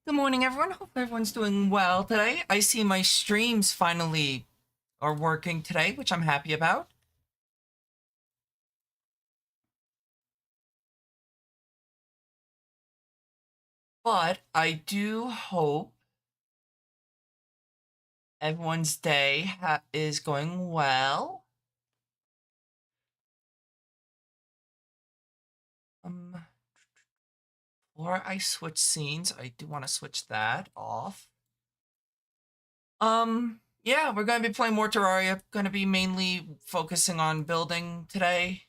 Good morning, everyone. Hope everyone's doing well today. I see my streams finally are working today, which I'm happy about. But I do hope everyone's day is going well. Before I switch scenes, I do want to switch that off. Yeah, we're going to be playing more Terraria. Going to be mainly focusing on building today.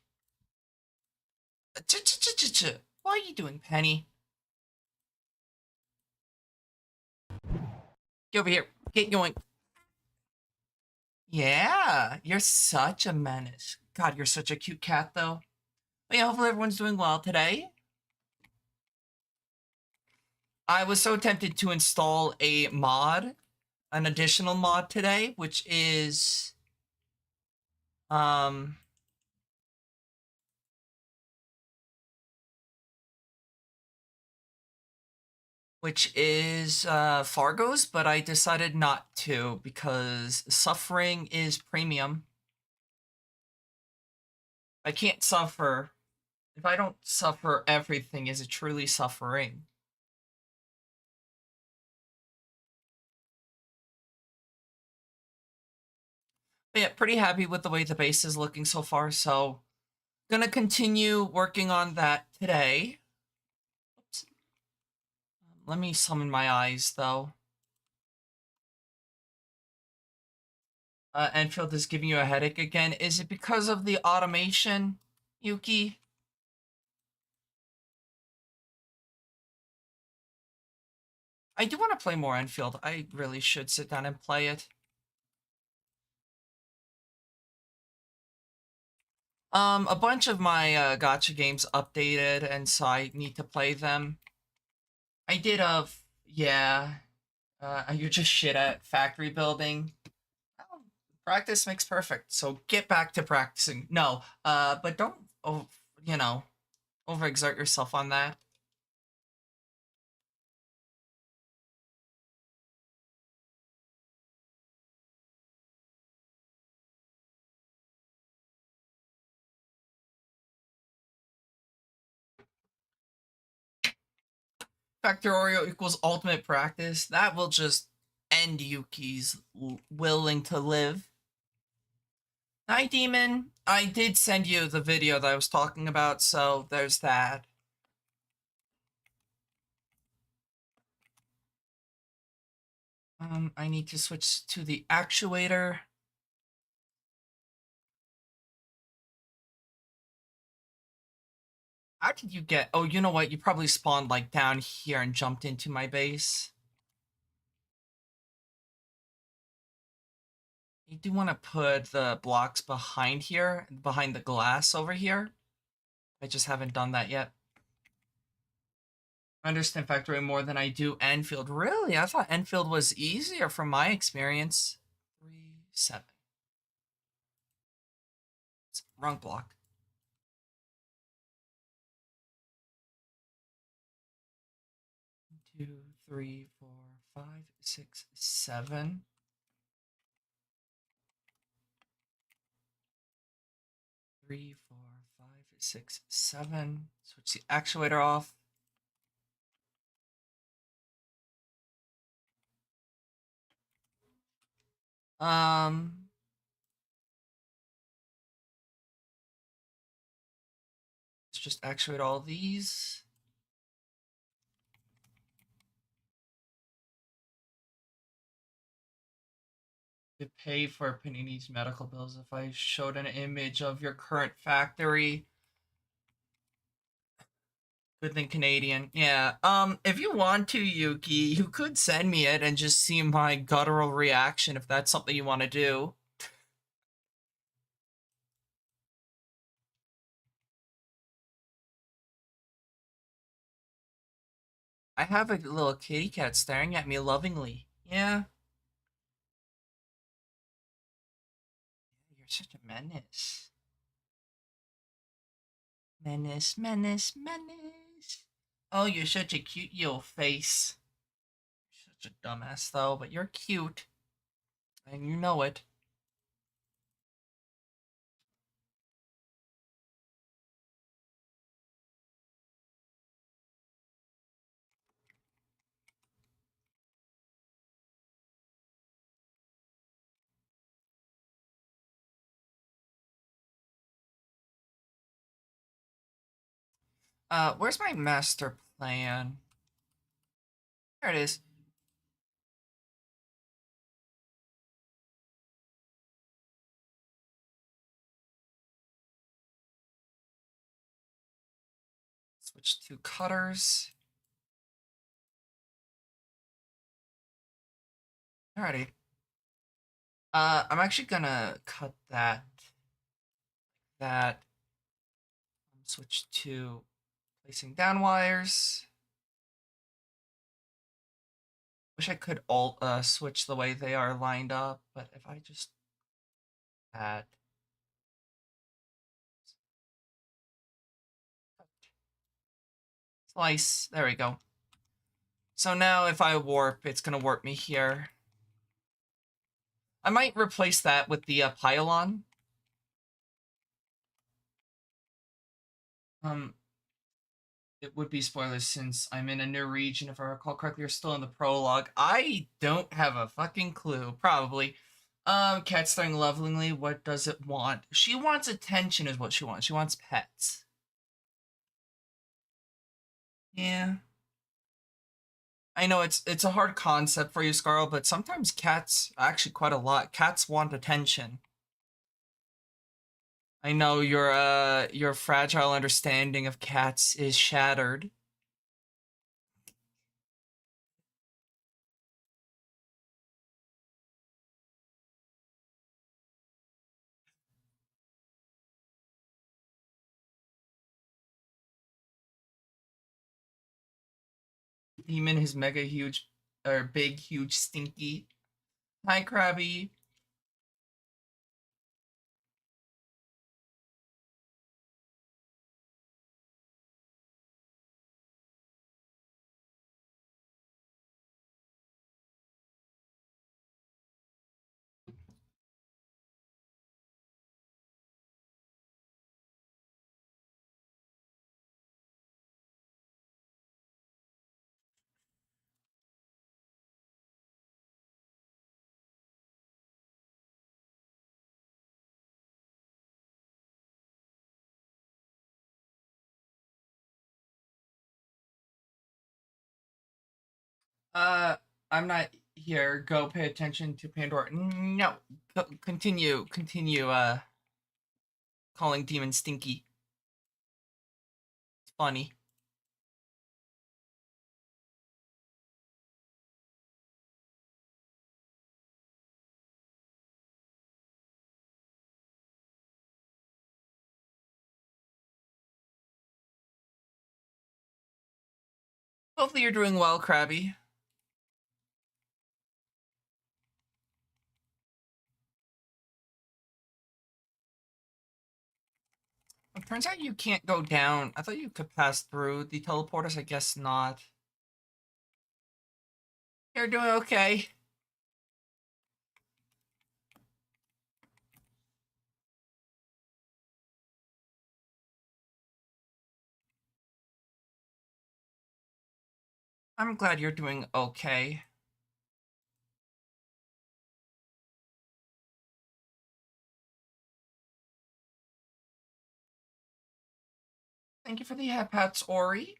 What are you doing, Penny? Get over here. Get going. Yeah, you're such a menace. God, you're such a cute cat, though. But yeah, hopefully everyone's doing well today. I was so tempted to install a mod, an additional mod today, um, which is Fargo's, but I decided not to because suffering is premium. I can't suffer. If I don't suffer everything, is it truly suffering? But yeah, pretty happy with the way the base is looking so far, so gonna continue working on that today. Oops. Let me summon my eyes, though. Enfield is giving you a headache again. Is it because of the automation, Yuki? I do want to play more Enfield. I really should sit down and play it. A bunch of my gotcha games updated, and so I need to play them. I did yeah. You're just shit at factory building. Well, practice makes perfect. So get back to practicing. No, but don't, you know, overexert yourself on that. Factorio equals ultimate practice. That will just end Yuki's willing to live. Hi, Demon. I did send you the video that I was talking about, so there's that. I need to switch to the actuator. How did you get... Oh, you know what? You probably spawned, like, down here and jumped into my base. You do want to put the blocks behind here, behind the glass over here. I just haven't done that yet. I understand Factorio more than I do Enfield. Really? I thought Enfield was easier from my experience. 3, 7. Wrong block. 2, 3, 4, 5, 6, 7. 3, 4, 5, 6, 7. Switch the actuator off. Um, let's just actuate all these. To pay for Panini's medical bills if I showed an image of your current factory. Good thing Canadian. Yeah. If you want to, Yuki, you could send me it and just see my guttural reaction if that's something you want to do. I have a little kitty cat staring at me lovingly. Yeah. You're such a menace. Menace, menace, menace. Oh, you're such a cute little face. such a dumbass though, but you're cute. And you know it. Where's my master plan? There it is. Switch to cutters. Alrighty. I'm actually gonna cut that. Switch to placing down wires. Wish I could alt switch the way they are lined up, but if I just add slice, there we go. So now if I warp, it's gonna warp me here. I might replace that with the pylon. It would be spoilers since I'm in a new region. If I recall correctly, you're still in the prologue. I don't have a fucking clue. Probably. Cat staring lovingly. What does it want? She wants attention is what she wants. She wants pets. Yeah. I know it's a hard concept for you, Scarl, but sometimes cats, actually quite a lot, cats want attention. I know your fragile understanding of cats is shattered. Demon is mega huge, or big, huge, stinky. Hi, Krabby. Uh, I'm not here. Go pay attention to Pandora. No, continue. Calling Demon Stinky. It's funny. Hopefully you're doing well, Krabby. It turns out you can't go down. I thought you could pass through the teleporters. I guess not. You're doing okay. I'm glad you're doing okay. Thank you for the pats, Ori.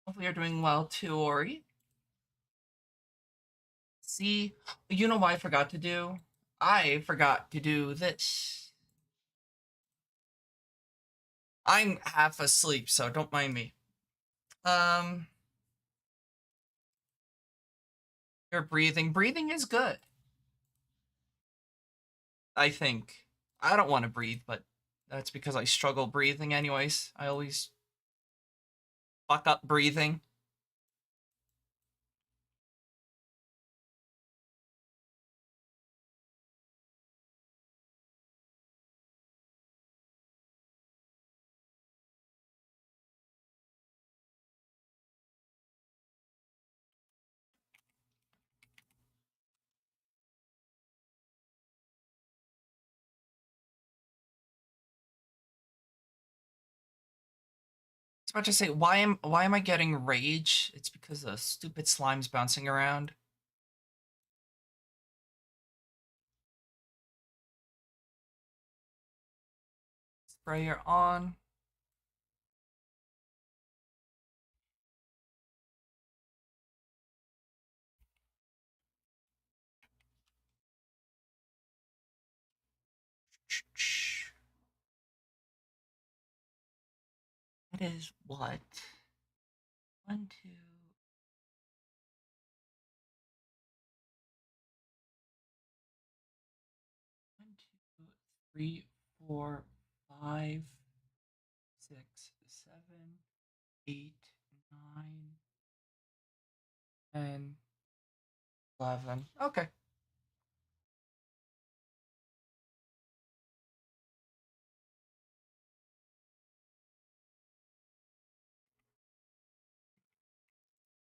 Hopefully you're doing well too, Ori. See, you know what I forgot to do? I forgot to do this. I'm half asleep, so don't mind me. Um, you're breathing. Breathing is good. I think. I don't want to breathe, but that's because I struggle breathing anyways. I always fuck up breathing. was about to say, why am I getting rage? It's because the stupid slime's bouncing around. Sprayer on. That is what? One, two. 1, 2, 3, 4, 5, 6, 7, 8, 9, 10, 11. Okay.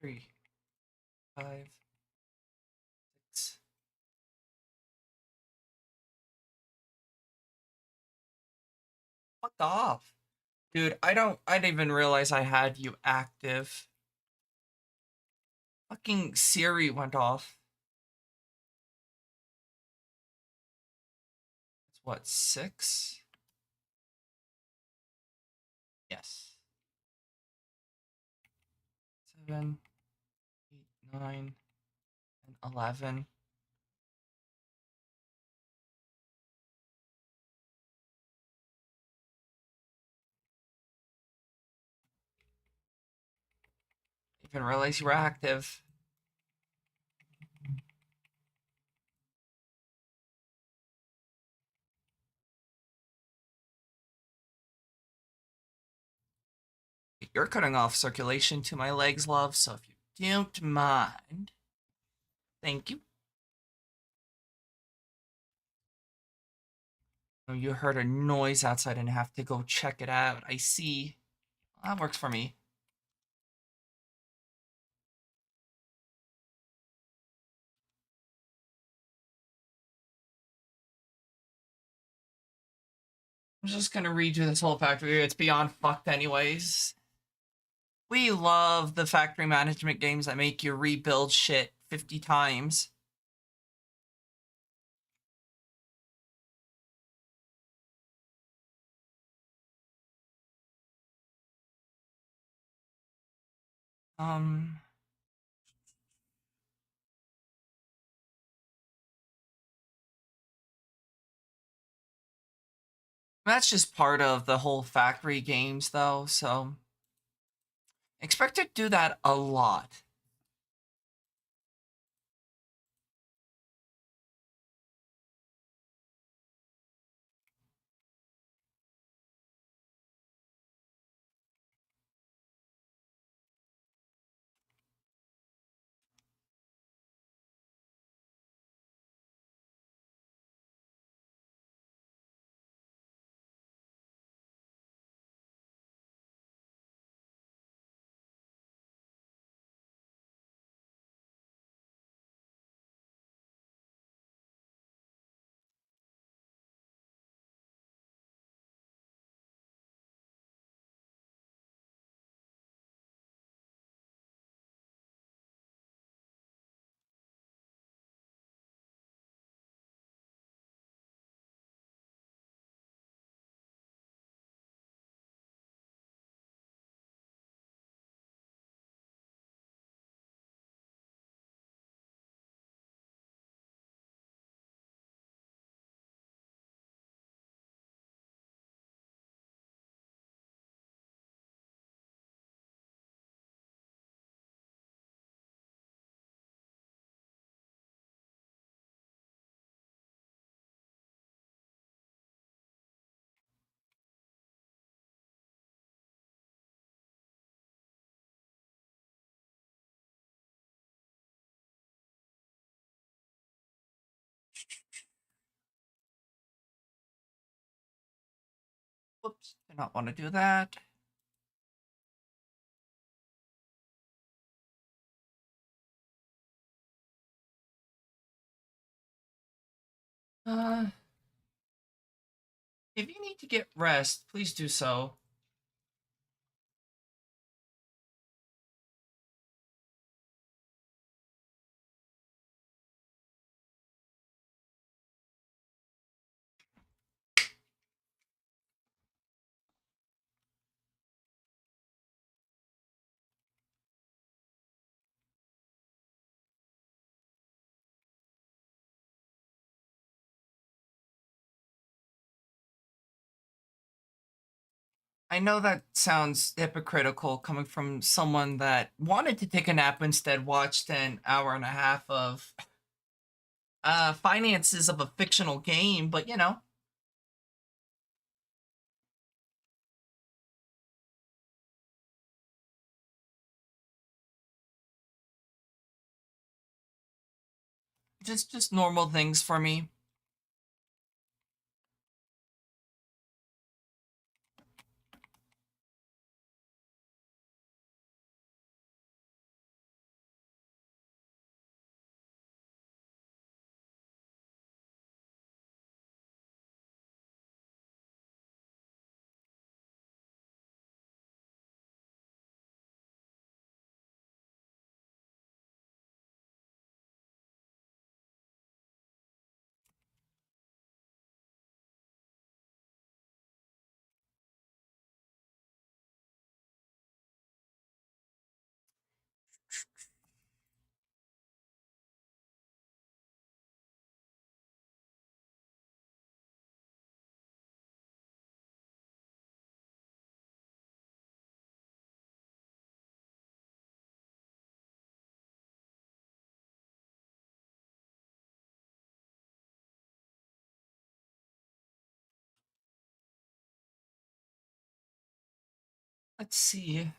Three, 5, 6. Fuck off. Dude, I didn't even realize I had you active. Fucking Siri went off. It's what, 6? Yes. 7, 8, 9, and 11. Even realize you were active. You're cutting off circulation to my legs, love, so if you don't mind. Thank you. Oh, you heard a noise outside and have to go check it out. I see. That works for me. I'm just gonna redo this whole factory. It's beyond fucked anyways. We love the factory management games that make you rebuild shit 50 times. Um, that's just part of the whole factory games though, so expect to do that a lot. Whoops, did not want to do that. Uh, if you need to get rest, please do so. I know that sounds hypocritical coming from someone that wanted to take a nap, instead watched an hour and a half of finances of a fictional game, but you know, just normal things for me. Let's see.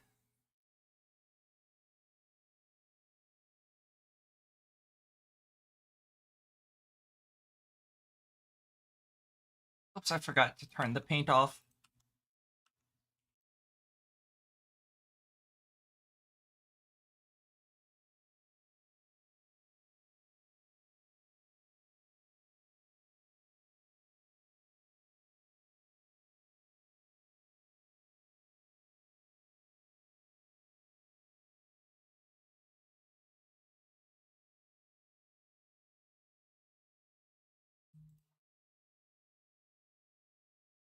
Oops, I forgot to turn the paint off.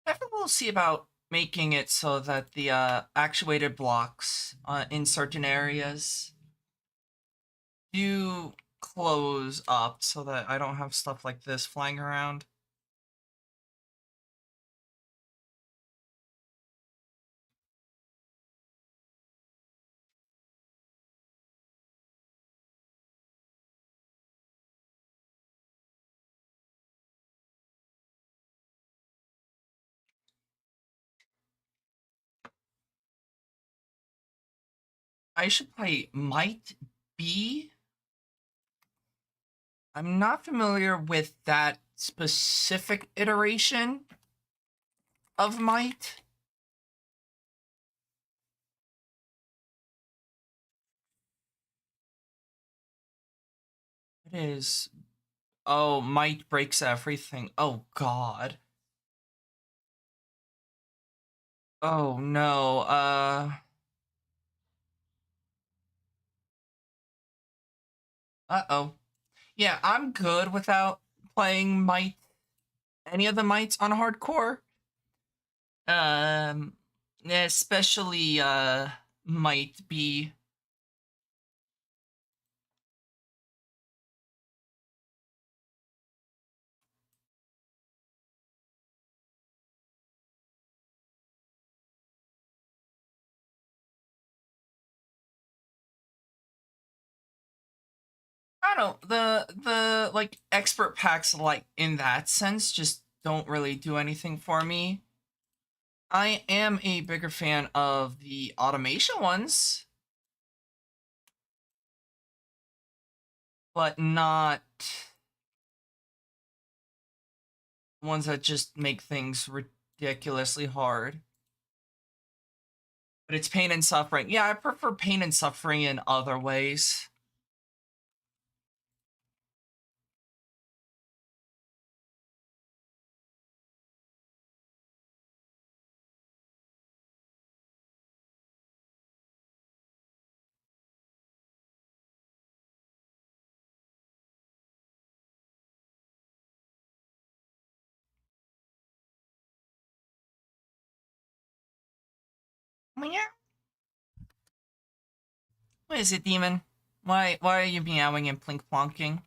Definitely we'll see about making it so that the actuated blocks in certain areas do close up so that I don't have stuff like this flying around. I should play Might Be. I'm not familiar with that specific iteration of Might. It is. Oh, Might breaks everything. Oh, God. Oh, no. Uh-oh. Yeah, I'm good without playing Might, any of the Mights on hardcore. Um, especially, Might Be. I don't know, the like expert packs, like in that sense, just don't really do anything for me. I am a bigger fan of the automation ones, but not ones that just make things ridiculously hard. But it's pain and suffering. Yeah, I prefer pain and suffering in other ways. Yeah. What is it, demon? Why are you meowing and plink plonking?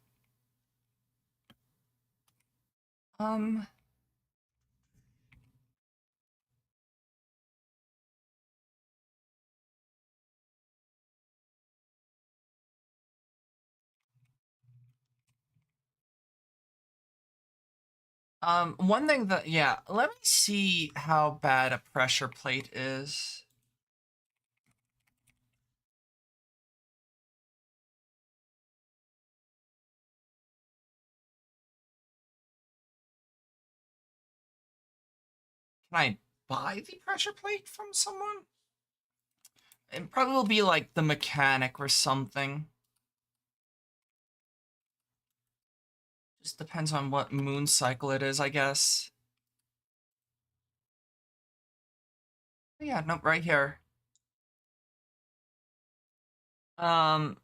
Um, One thing that, yeah, let me see how bad a pressure plate is. Can I buy the pressure plate from someone? It probably will be like the mechanic or something. Just depends on what moon cycle it is, I guess. Yeah, nope, right here. Um,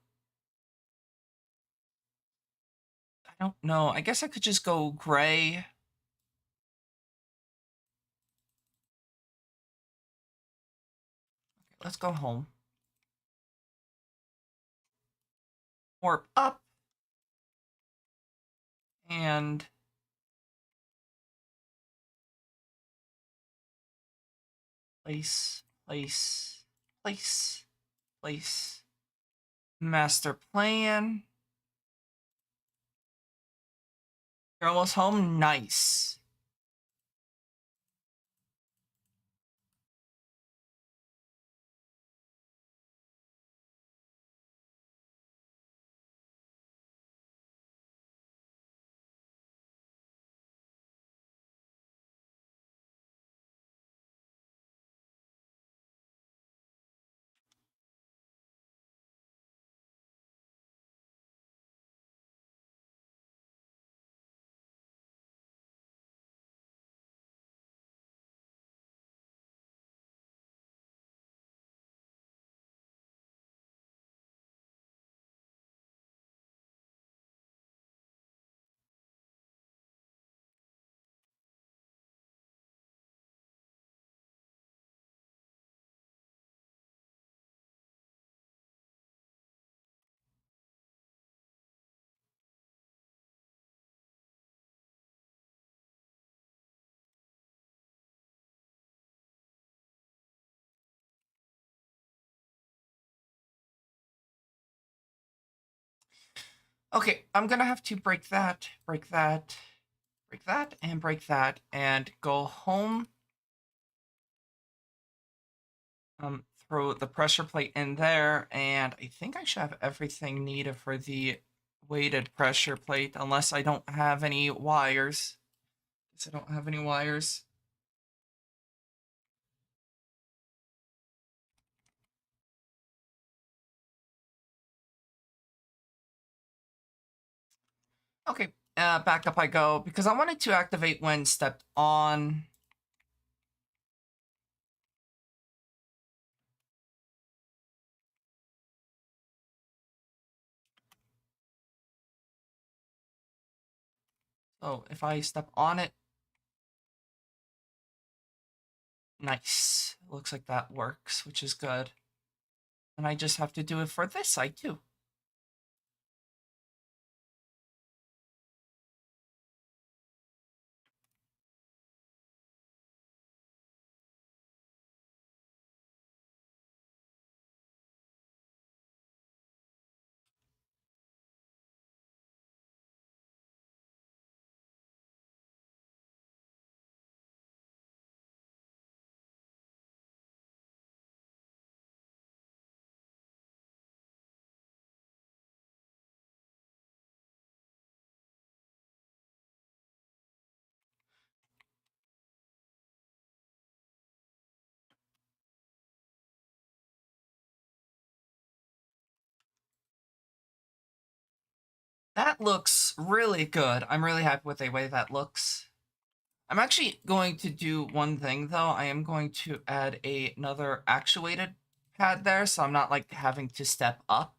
I don't know. I guess I could just go gray. Let's go home. Warp up. And place, place, place, place. Master plan. You're almost home. Nice. Okay, I'm gonna have to break that, break that, break that, and break that, and go home. Throw the pressure plate in there, and I think I should have everything needed for the weighted pressure plate, unless I don't have any wires. Guess I don't have any wires. Okay, back up I go, because I wanted to activate when stepped on. So if I step on it, nice. Looks like that works, which is good. And I just have to do it for this side too. That looks really good. I'm really happy with the way that looks. I'm actually going to do one thing though. I am going to add another actuated pad there, so I'm not like having to step up.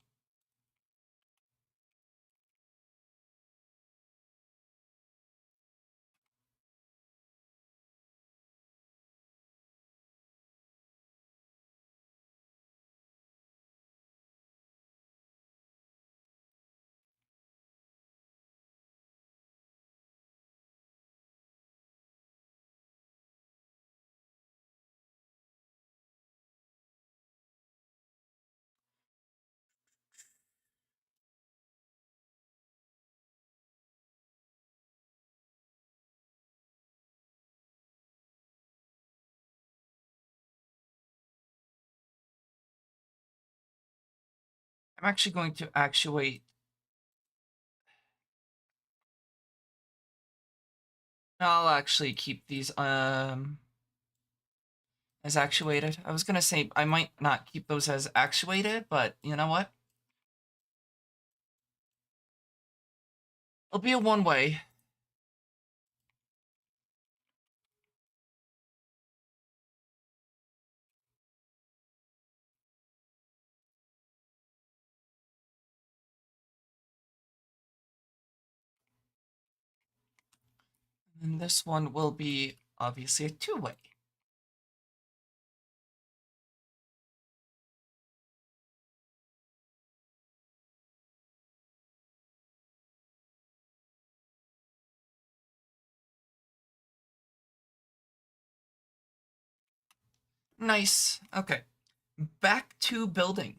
I'm actually going to actuate. I'll actually keep these as actuated. I was gonna say I might not keep those as actuated, but you know what? It'll be a one way. And this one will be obviously a two way. Nice. Okay. Back to building.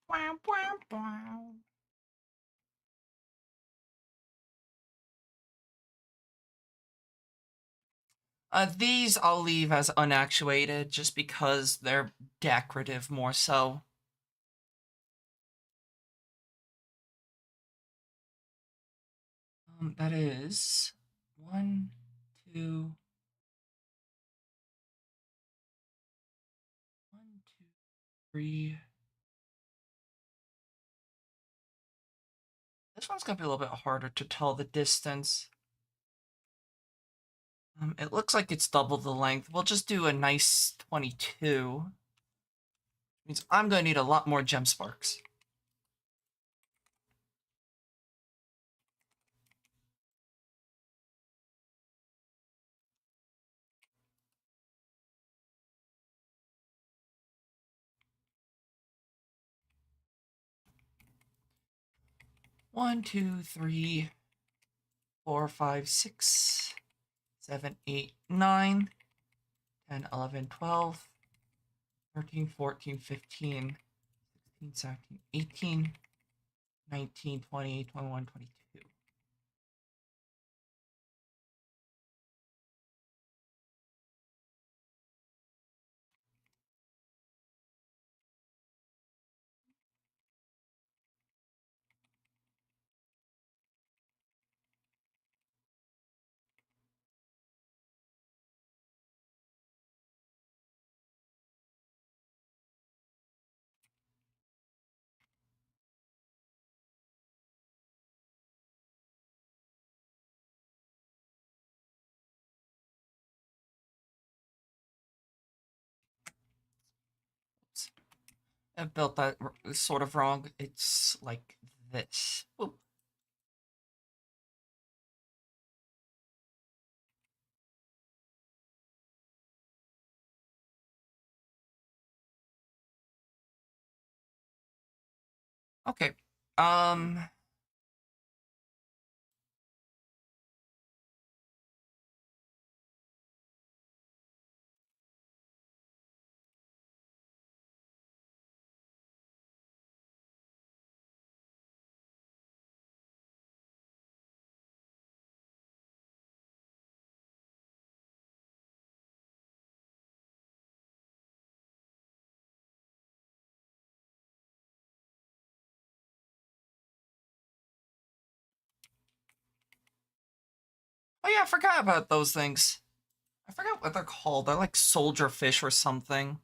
Wow, wow, wow. These I'll leave as unactuated just because they're decorative more so. That is one, two, one, two, three. This one's gonna be a little bit harder to tell the distance. It looks like it's double the length. We'll just do a nice 22. Means I'm gonna need a lot more gem sparks. One, two, three, 4, 5, 6, 7, 8, 9, 10, 11, 12, 13, 14, 15, 16, 17, 18, 19, 20, 21, 22. Oops. I built that sort of wrong. It's like this. Oop. Okay. Um, oh yeah, I forgot about those things. I forgot what they're called. They're like soldier fish or something.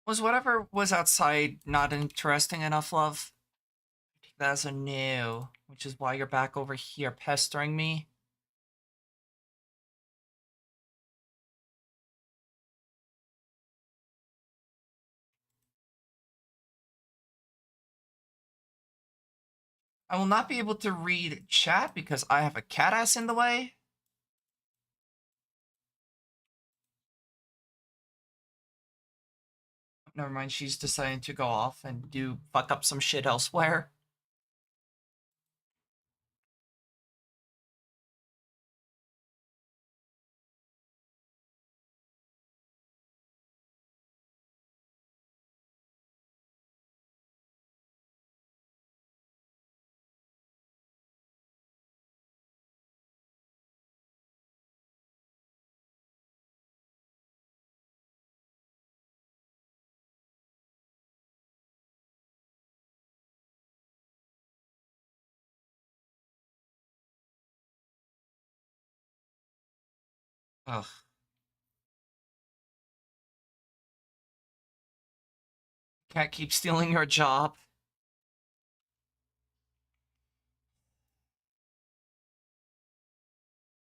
Was whatever was outside not interesting enough, love? Take that as a no, which is why you're back over here pestering me. I will not be able to read chat because I have a cat ass in the way. Never mind, she's deciding to go off and do fuck up some shit elsewhere. Ugh. Cat keeps stealing your job.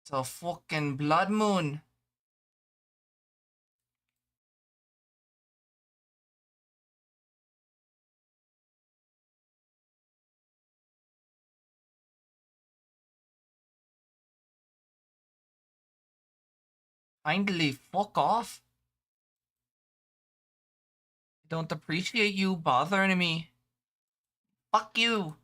It's a fucking blood moon. Finally, fuck off. I don't appreciate you bothering me. Fuck you.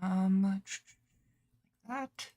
Um, that.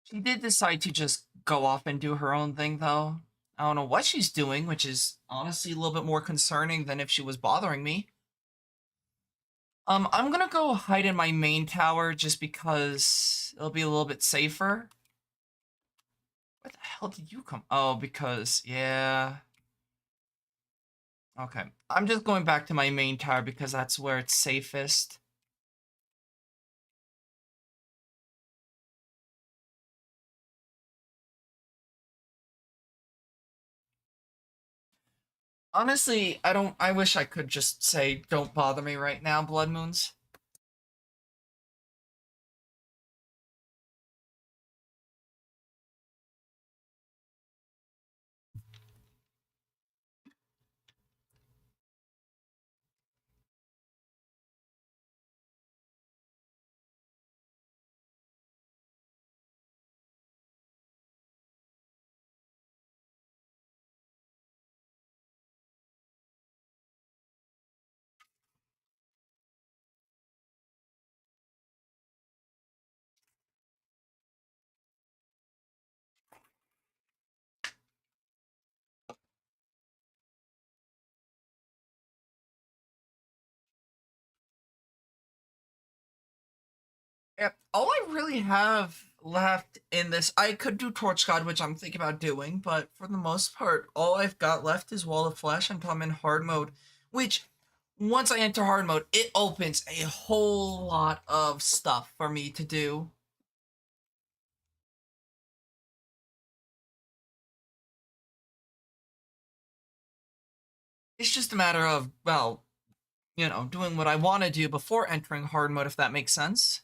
She did decide to just go off and do her own thing, though. I don't know what she's doing, which is honestly a little bit more concerning than if she was bothering me. I'm gonna go hide in my main tower just because it'll be a little bit safer. Where the hell did you come? Oh, because, yeah. Okay. I'm just going back to my main tower because that's where it's safest. Honestly, I wish I could just say, don't bother me right now, Blood Moons. Yep. All I really have left in this, I could do Torch God, which I'm thinking about doing, but for the most part, all I've got left is Wall of Flesh until I'm in hard mode, which once I enter hard mode, it opens a whole lot of stuff for me to do. It's just a matter of, well, doing what I want to do before entering hard mode, if that makes sense.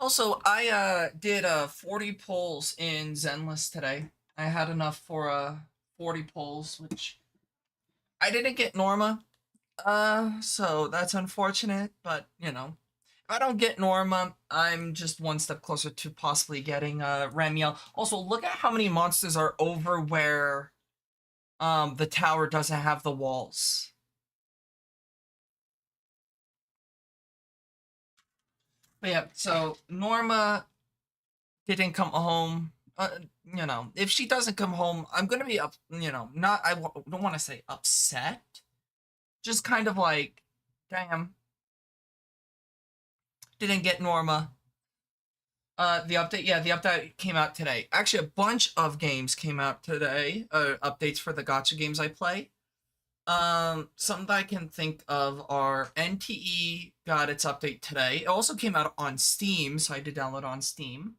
Also, I did 40 polls in Zenless today. I had enough for 40 polls, which I didn't get Norma. So that's unfortunate, but you know, if I don't get Norma, I'm just one step closer to possibly getting Remiel. Also, look at how many monsters are over where the tower doesn't have the walls. But yeah, so Norma didn't come home. You know, if she doesn't come home, I'm gonna be up. You know, not don't want to say upset, just kind of like, damn, didn't get Norma. The update, yeah, the update came out today. Actually, a bunch of games came out today. Updates for the gotcha games I play. Some that I can think of are NTE got its update today. It also came out on Steam, so I did download on Steam.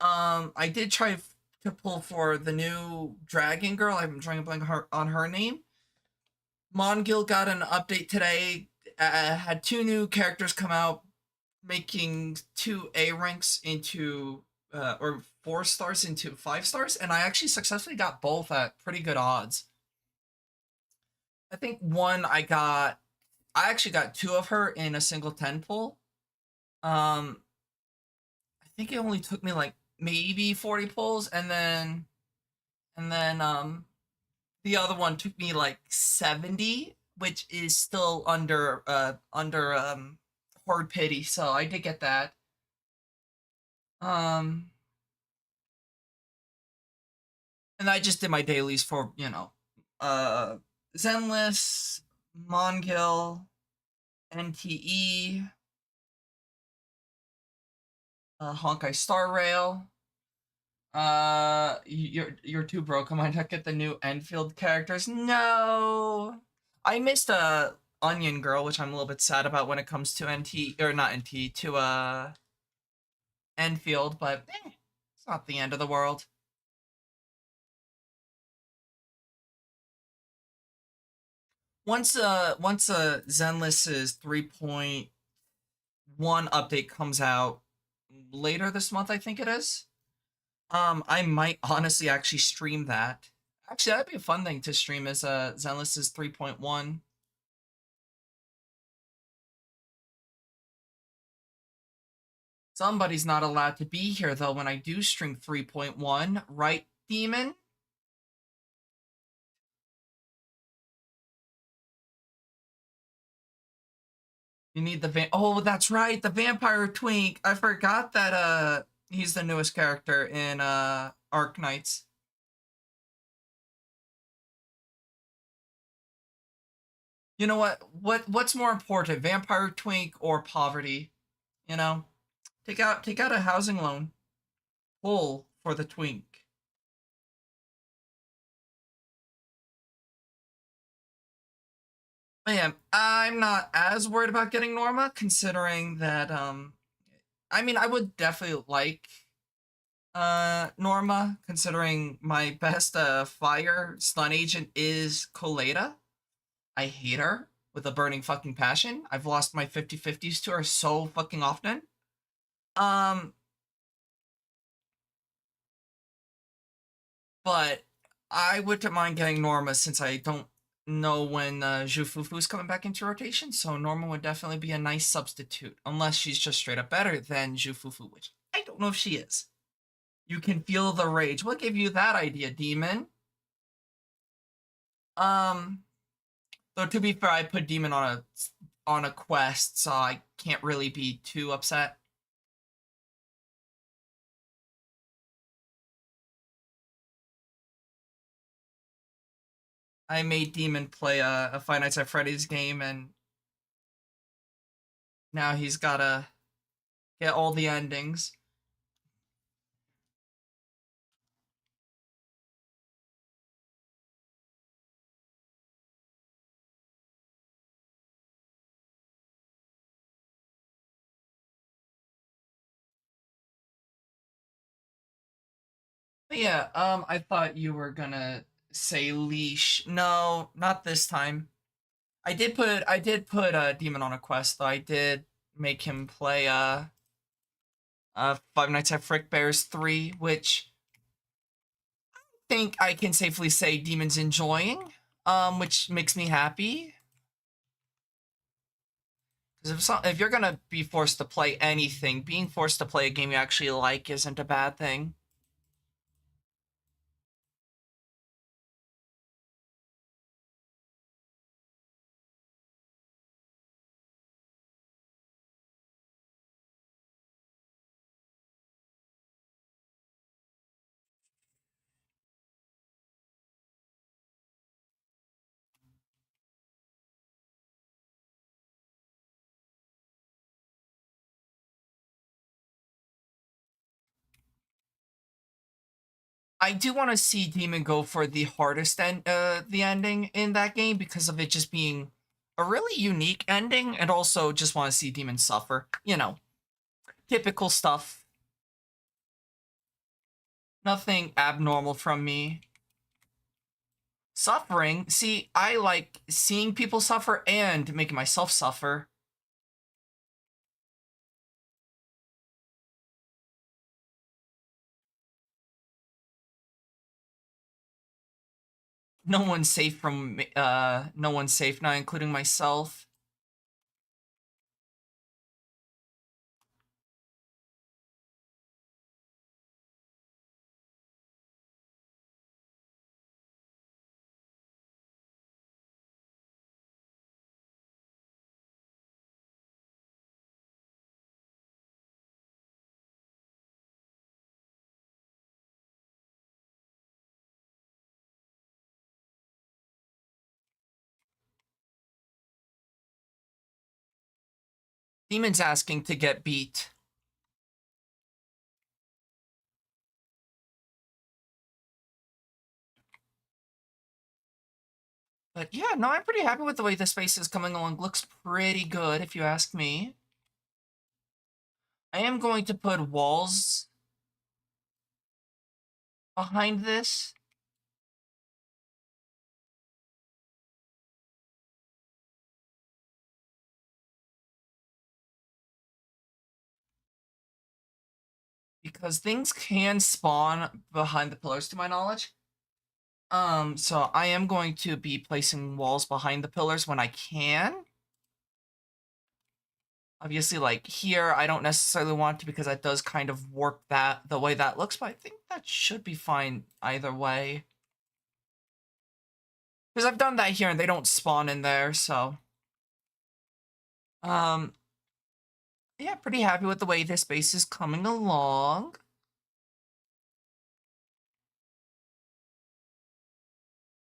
I did try to pull for the new Dragon Girl. I'm trying to blank on her name. Mongil got an update today. Had two new characters come out, making two A ranks into or 4 stars into 5 stars, and I actually successfully got both at pretty good odds. I think one I actually got two of her in a single 10 pull. I think it only took me like maybe 40 pulls, and then the other one took me like 70, which is still under horde pity, so I did get that. Um and I just did my dailies for, uh Zenless, Mongil, NTE, Honkai Star Rail. You're too broke. I might not get the new Enfield characters. No, I missed Onion Girl, which I'm a little bit sad about when it comes to NT or not NT to Enfield, but it's not the end of the world. Once Zenless's 3.1 update comes out later this month, I think it is. I might honestly actually stream that. Actually, that'd be a fun thing to stream as Zenless's 3.1. Somebody's not allowed to be here though when I do stream 3.1, right, Demon? You need oh, that's right, the Vampire Twink. I forgot that he's the newest character in Arc Knights. You know what? What's more important, Vampire Twink or poverty? You know? Take out a housing loan. Pull for the Twink. But yeah, I'm not as worried about getting Norma, considering that I mean I would definitely like Norma, considering my best fire stun agent is Coleta. I hate her with a burning fucking passion. I've lost my 50/50s to her so fucking often. Um, but I wouldn't mind getting Norma since I don't know when is coming back into rotation, so Norma would definitely be a nice substitute, unless she's just straight up better than Jufufu, which I don't know if she is. You can feel the rage. What gave you that idea, Demon? Um, though to be fair, I put Demon on a quest, so I can't really be too upset. I made Demon play a Five Nights at Freddy's game, and now he's gotta get all the endings. But yeah, I thought you were gonna say leash. No, not this time. I did put Demon on a quest though. I did make him play Five Nights at Frickbear's 3, which I think I can safely say Demon's enjoying, which makes me happy. Because if you're gonna be forced to play anything, being forced to play a game you actually like isn't a bad thing. I do want to see Demon go for the hardest the ending in that game because of it just being a really unique ending, and also just want to see Demon suffer. You know, typical stuff. Nothing abnormal from me. Suffering? See, I like seeing people suffer and making myself suffer. No one's safe from no one's safe, not including myself. Demon's asking to get beat. But yeah, no, I'm pretty happy with the way the space is coming along. Looks pretty good, if you ask me. I am going to put walls behind this. Because things can spawn behind the pillars, to my knowledge. So I am going to be placing walls behind the pillars when I can. Obviously, like here, I don't necessarily want to because that does kind of warp that the way that looks, but I think that should be fine either way. Because I've done that here and they don't spawn in there, so. Um, yeah, pretty happy with the way this base is coming along.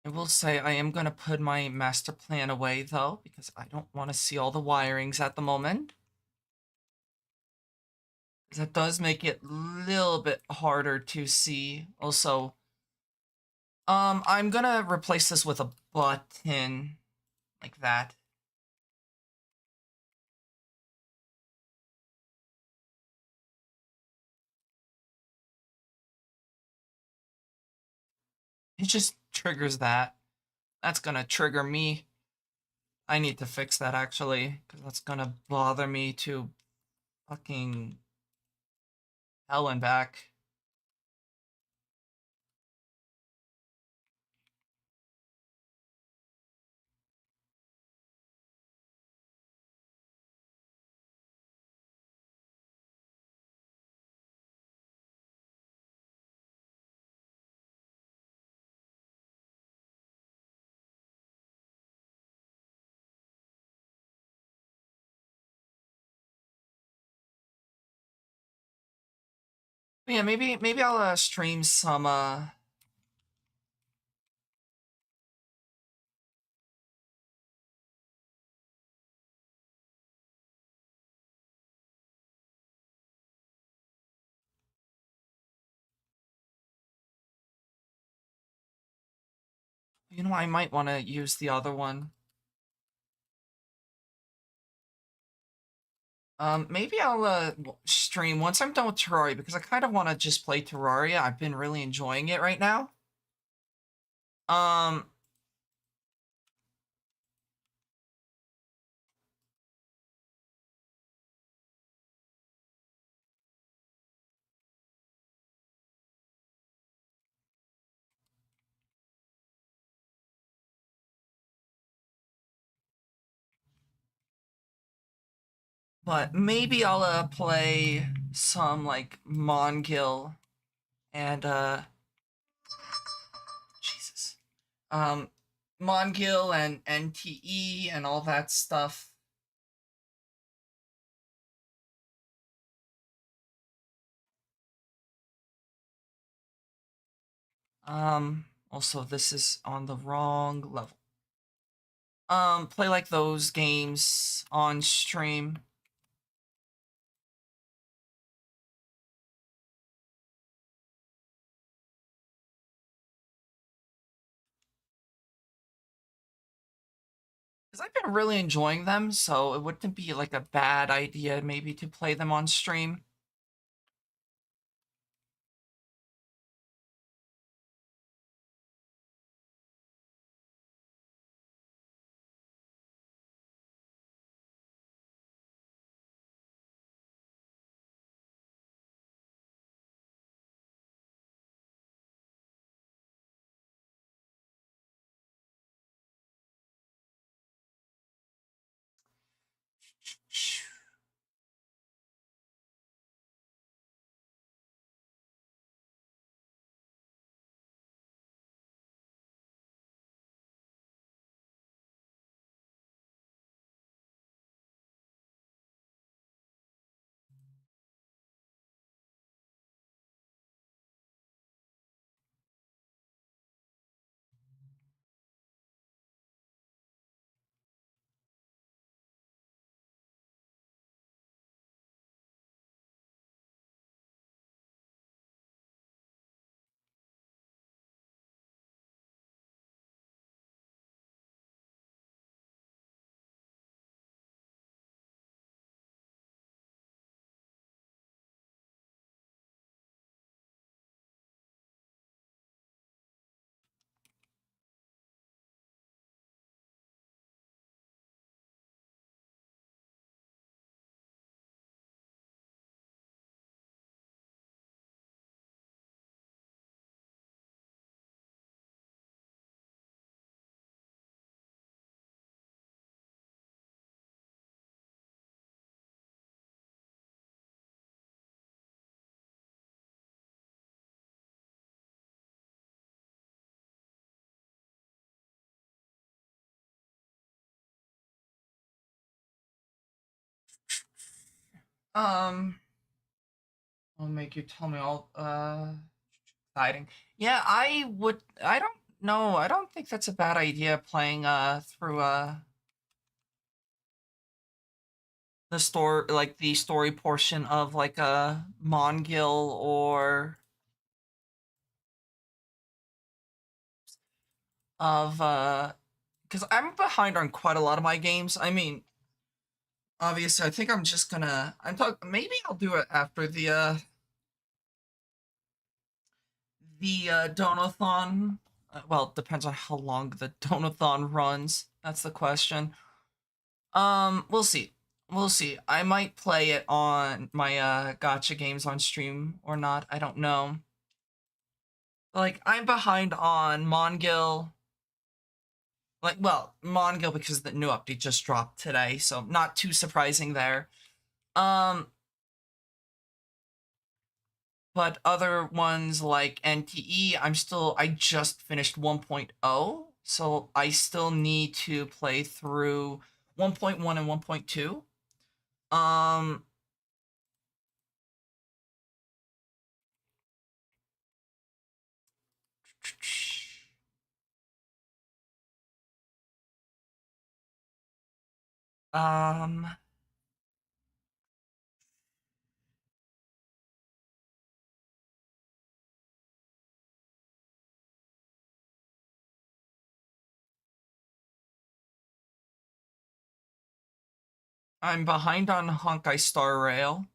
I will say I am going to put my master plan away, though, because I don't want to see all the wirings at the moment. That does make it a little bit harder to see. Also, I'm gonna replace this with a button like that. It just triggers that. That's gonna trigger me. I need to fix that actually, because that's gonna bother me to fucking hell and back. But yeah, maybe I'll stream some you know, I might want to use the other one. Maybe I'll stream once I'm done with Terraria because I kind of want to just play Terraria. I've been really enjoying it right now. Um, But maybe I'll play some like Mongil and Jesus. Um Mongil and NTE and all that stuff. Also this is on the wrong level. Play like those games on stream. Because I've been really enjoying them, so it wouldn't be like a bad idea maybe to play them on stream. Um, I'll make you tell me all exciting. Yeah, I don't know. I don't think that's a bad idea playing through the story, like the story portion of like a Mongil or of because I'm behind on quite a lot of my games. I mean, obviously, I think I'm just gonna I'm talking maybe I'll do it after the Donothon. Well, it depends on how long the Donathon runs. That's the question. We'll see. We'll see. I might play it on my gotcha games on stream or not. I don't know. Like I'm behind on Mongil. Like, well, Mongil because the new update just dropped today, so not too surprising there. Um, but other ones like NTE, I just finished 1.0, so I still need to play through 1.1 and 1.2. Um, um, I'm behind on Honkai Star Rail.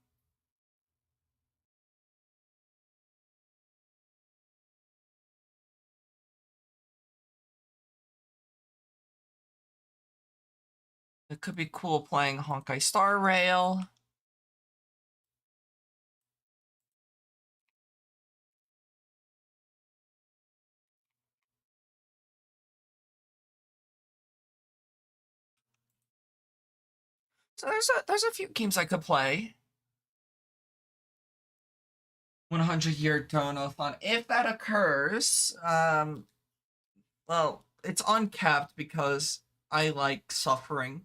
It could be cool playing Honkai Star Rail. So there's a few games I could play. 100-year Donothon. If that occurs, well, it's uncapped because I like suffering.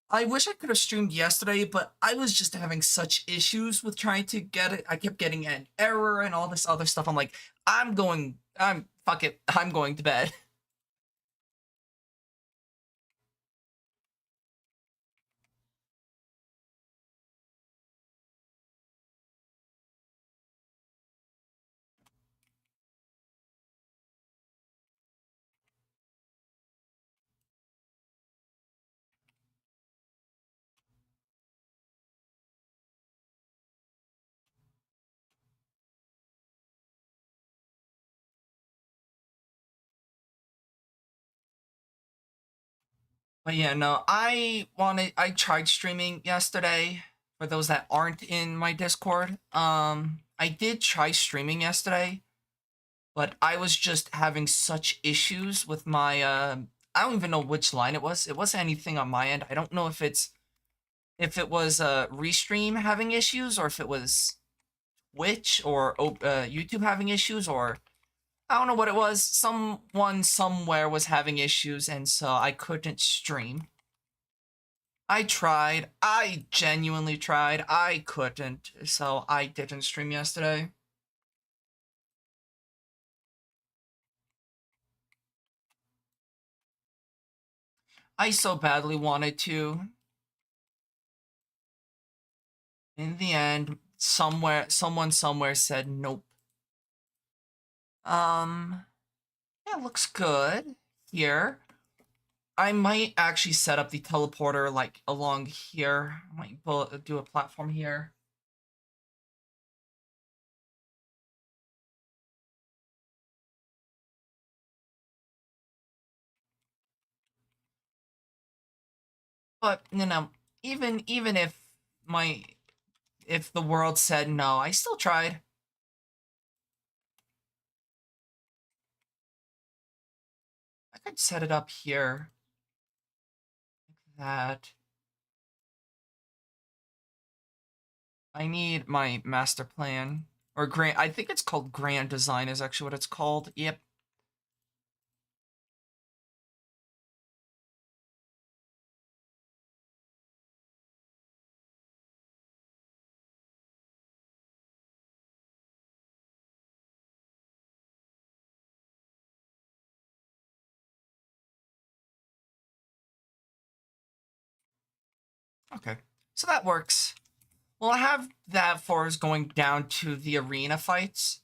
I wish I could have streamed yesterday, but I was just having such issues with trying to get it. I kept getting an error and all this other stuff. I'm like, fuck it, I'm going to bed. But yeah, no, I tried streaming yesterday. For those that aren't in my Discord, I did try streaming yesterday, but I was just having such issues with my, I don't even know which line it was. It wasn't anything on my end. I don't know if it was Restream having issues or if it was Twitch or YouTube having issues or I don't know what it was. Someone somewhere was having issues and so I couldn't stream. I tried. I genuinely tried. I couldn't. So I didn't stream yesterday. I so badly wanted to. In the end, someone somewhere said nope. Yeah, looks good here. I might actually set up the teleporter like along here. I might do a platform here. But you know, even if the world said no, I still tried. I could set it up here like that. I need my master plan or grand. I think it's called grand design is actually what it's called. Yep. Okay. So that works. Well, I have that for us going down to the arena fights.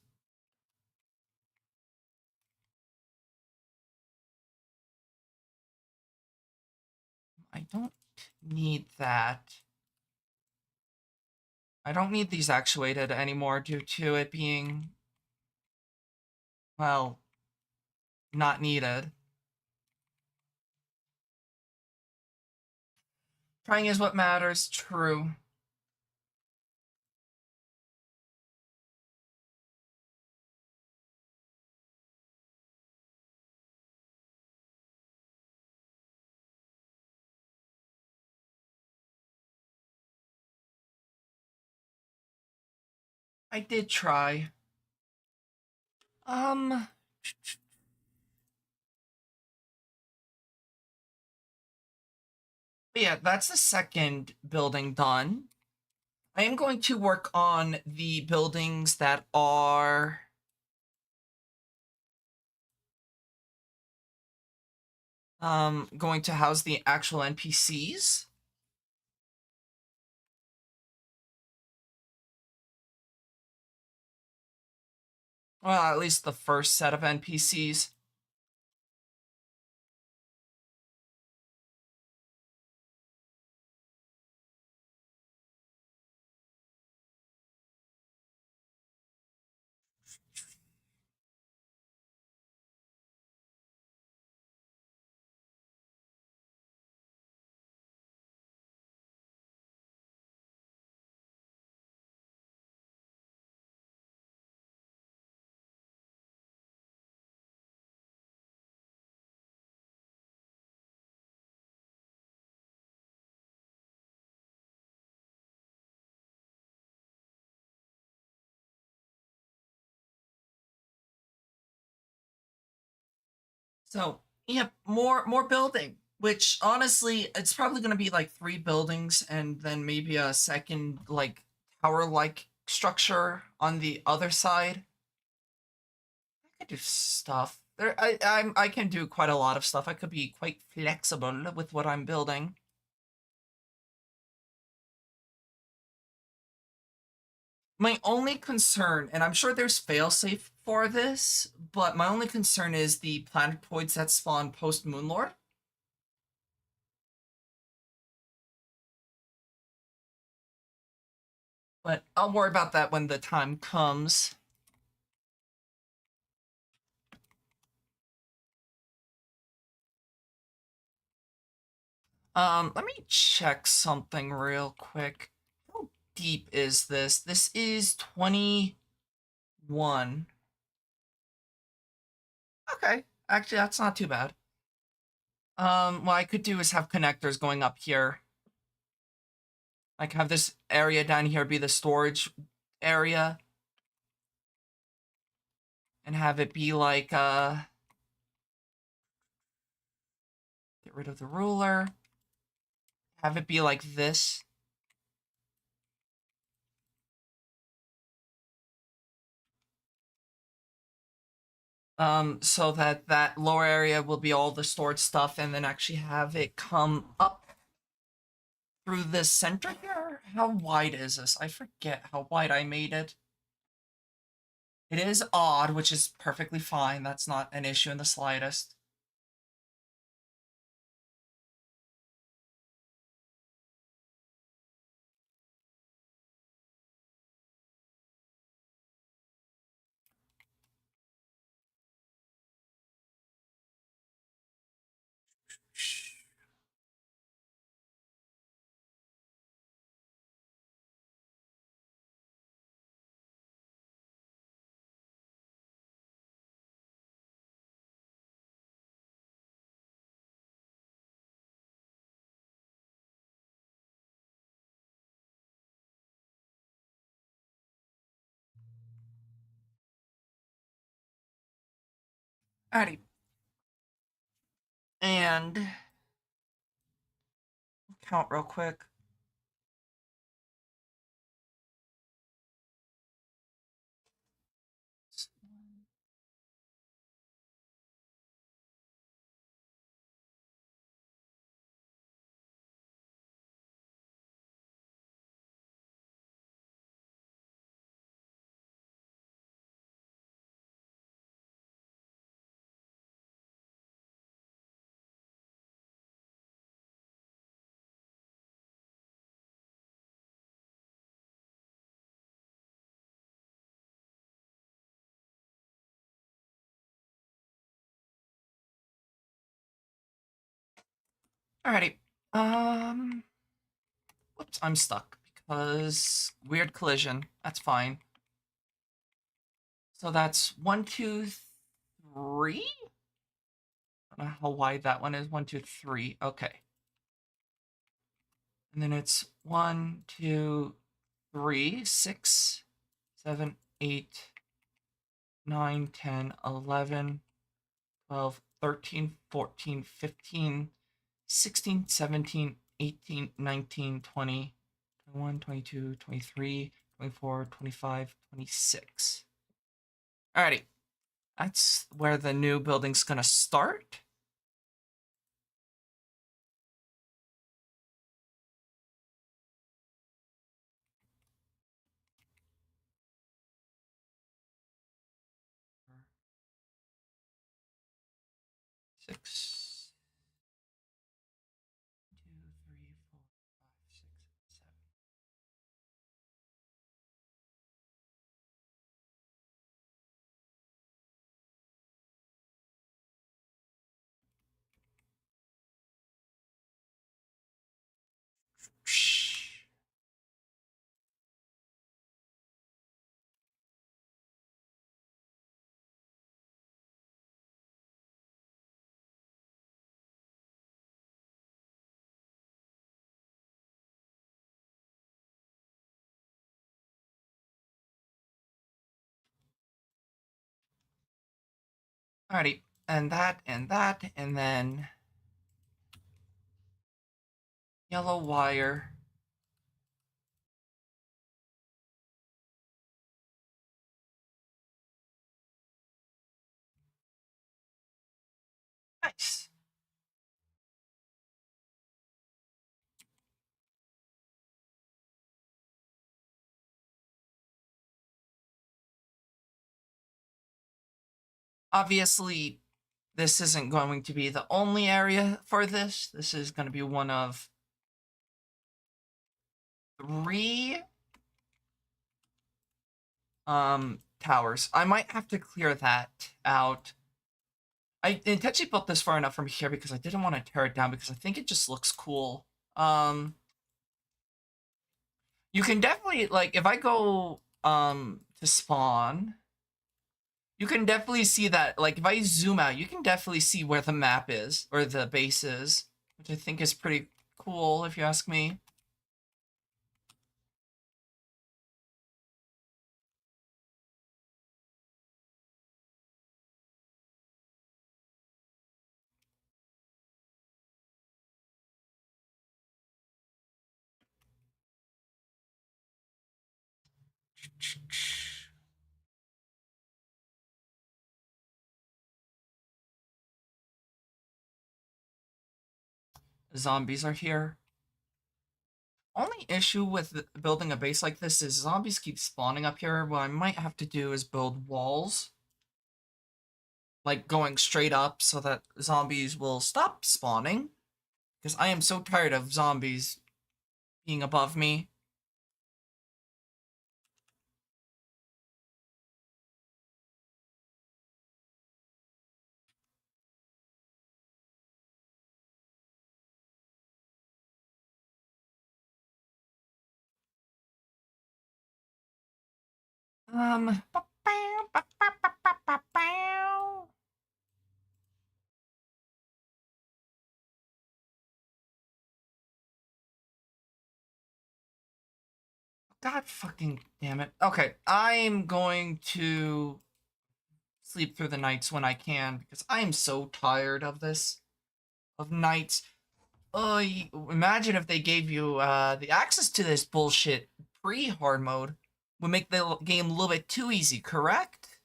I don't need that. I don't need these actuated anymore due to it being, well, not needed. Trying is what matters, true. I did try. Um, but yeah, that's the second building done. I am going to work on the buildings that are going to house the actual NPCs. Well, at least the first set of NPCs. So yeah, more building. Which honestly, it's probably gonna be like three buildings and then maybe a second like tower like structure on the other side. I could do stuff. I can do quite a lot of stuff. I could be quite flexible with what I'm building. My only concern, and I'm sure there's failsafe for this, but my only concern is the planetoids that spawn post Moonlord. But I'll worry about that when the time comes. Let me check something real quick. How deep is this? This is 21. Okay, actually, that's not too bad. What I could do is have connectors going up here. Like have this area down here be the storage area. And have it be like, get rid of the ruler. Have it be like this. So that that lower area will be all the stored stuff, and then actually have it come up through the center here. How wide is this? I forget how wide I made it. It is odd, which is perfectly fine. That's not an issue in the slightest. Alrighty. And count real quick. Alrighty. Um, whoops, I'm stuck because weird collision. That's fine. So that's one, two, three. I don't know how wide that one is. One, two, three. Okay. And then it's one, two, three, 6, 7, 8, 9, 10, 11, 12, 13, 14, 15, 16, 17, 18, 19, 20, 21, 22, 23, 24, 25, 26. Alrighty. That's where the new building's gonna start. Six, 2, 3, 4, 5, 6, 7. Alrighty. and that, and that, and then yellow wire. Nice. Obviously, this isn't going to be the only area for this. This is going to be one of 3 towers. I might have to clear that out. I intentionally built this far enough from here because I didn't want to tear it down because I think it just looks cool. You can definitely, like, if I go to spawn, you can definitely see that, like, if I zoom out, you can definitely see where the map is or the base is, which I think is pretty cool if you ask me. Zombies are here. Only issue with building a base like this is zombies keep spawning up here. What I might have to do is build walls, like going straight up so that zombies will stop spawning. Because I am so tired of zombies being above me. Um. God fucking damn it. Okay, I'm going to sleep through the nights when I can because I am so tired of this. Of nights. Oh, imagine if they gave you the access to this bullshit pre-hard mode. Would make the game a little bit too easy, correct?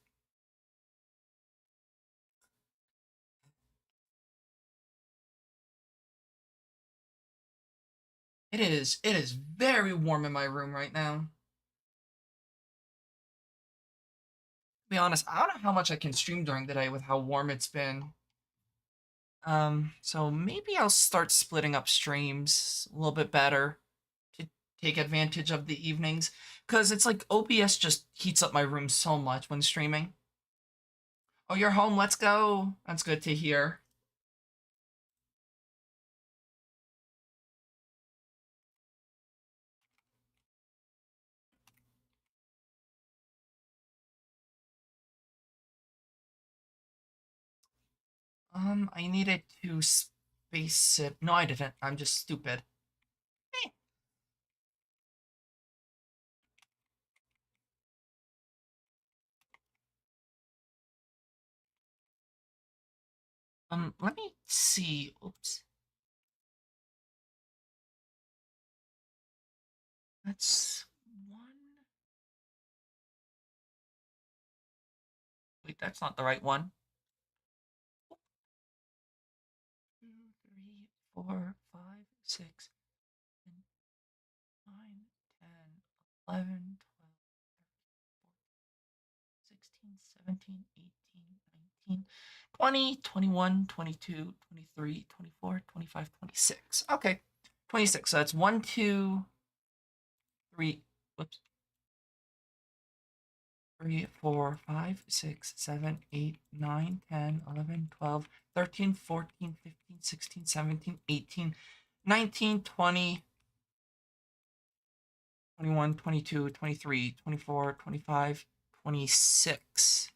It is very warm in my room right now. To be honest, I don't know how much I can stream during the day with how warm it's been. So maybe I'll start splitting up streams a little bit better to take advantage of the evenings. Because it's like OBS just heats up my room so much when streaming. Oh, you're home, let's go. That's good to hear. I needed to space it. No, I didn't. I'm just stupid. Eh. Let me see. Oops. That's one. Wait, that's not the right one. 2, 3, 4, 5, 6, 9, 10, 11, 12, 16, 17, 18, 19, 20, 21, 22, 23, 24, 25, 26. Okay. 26. So that's 1, 2, 3. Whoops. 3, 4, 5, 6, 7, 8, 9, 10, 11, 12, 13, 14, 15, 16, 17, 18, 19, 20, 21, 22, 23, 24, 25, 26.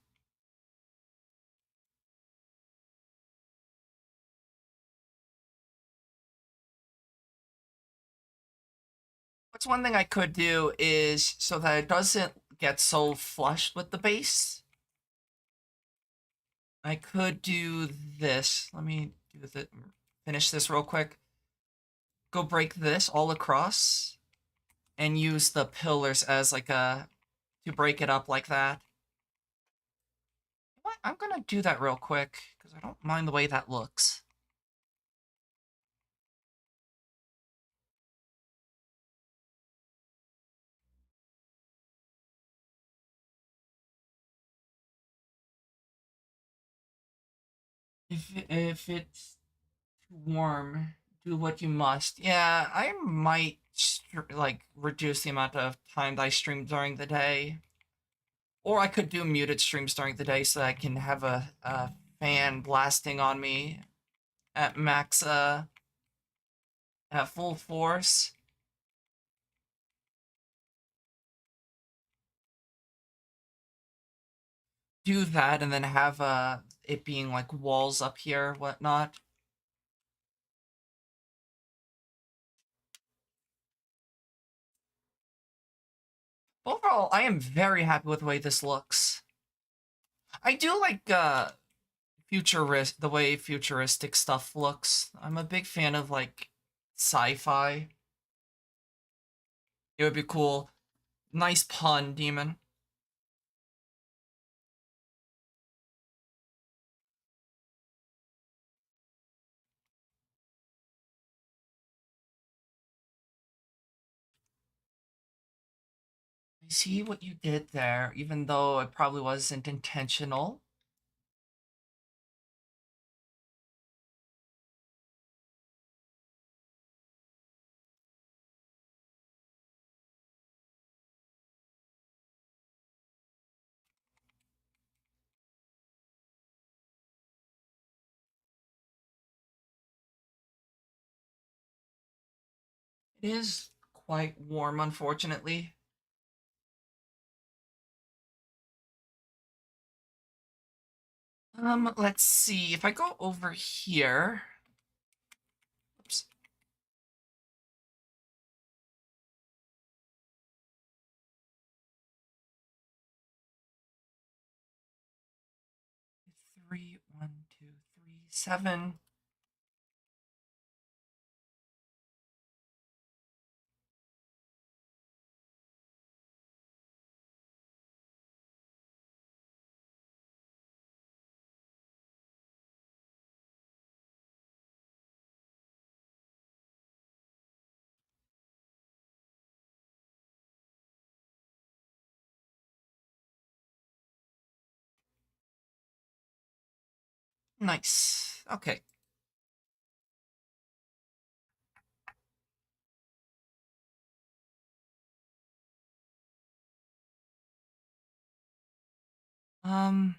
What's one thing I could do is so that it doesn't get so flushed with the base. I could do this. Let me do the finish this real quick. Go break this all across and use the pillars as like a to break it up like that. What? I'm gonna do that real quick because I don't mind the way that looks. If it's too warm, do what you must. Yeah, I might like reduce the amount of time that I stream during the day, or I could do muted streams during the day so that I can have a fan blasting on me at max at full force. Do that and then have it being like walls up here, whatnot. Overall, I am very happy with the way this looks. I do like the way futuristic stuff looks. I'm a big fan of like sci-fi. It would be cool. Nice pun, demon. I see what you did there, even though it probably wasn't intentional. It is quite warm, unfortunately. Let's see. If I go over here, oops, 3, 1, 2, 3, 7. Nice. Okay. Um,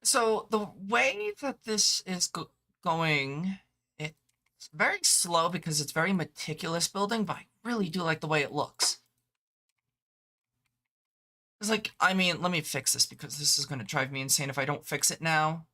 so the way that this is going, it's very slow because it's very meticulous building, but I really do like the way it looks. It's like, I mean, let me fix this because this is going to drive me insane if I don't fix it now.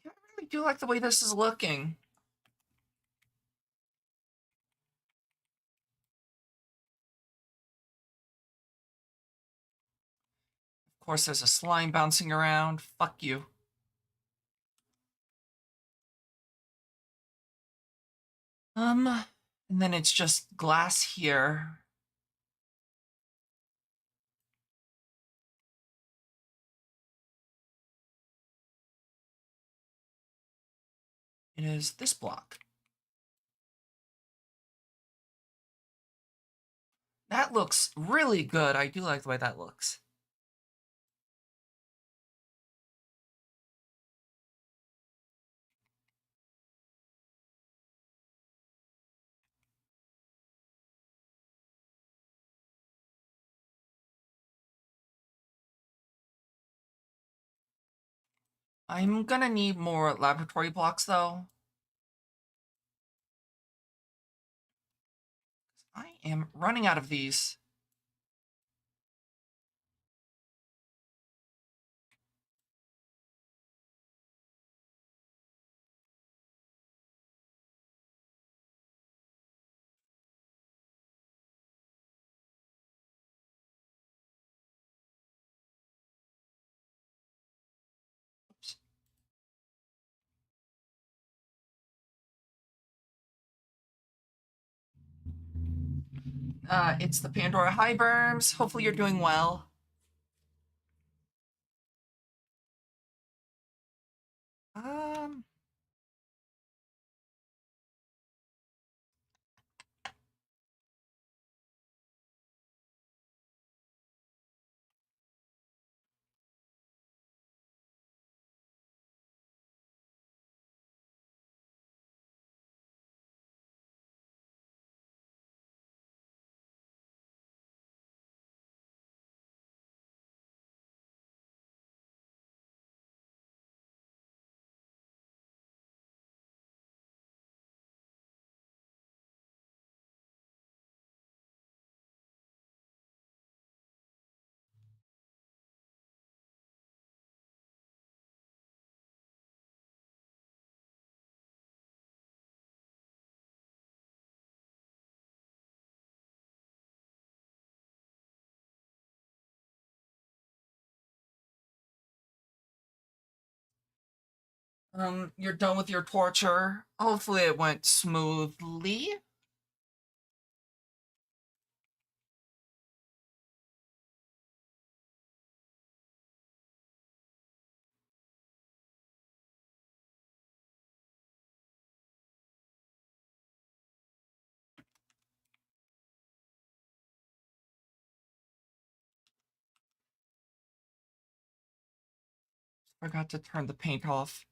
Yeah, I really do like the way this is looking. Of course, there's a slime bouncing around. Fuck you. And then it's just glass here. is this block. That looks really good. I do like the way that looks. I'm gonna need more laboratory blocks though. I am running out of these. Oops. It's the Pandora. Hi, Berms. Hopefully you're doing well. Um, you're done with your torture. Hopefully it went smoothly. Forgot to turn the paint off.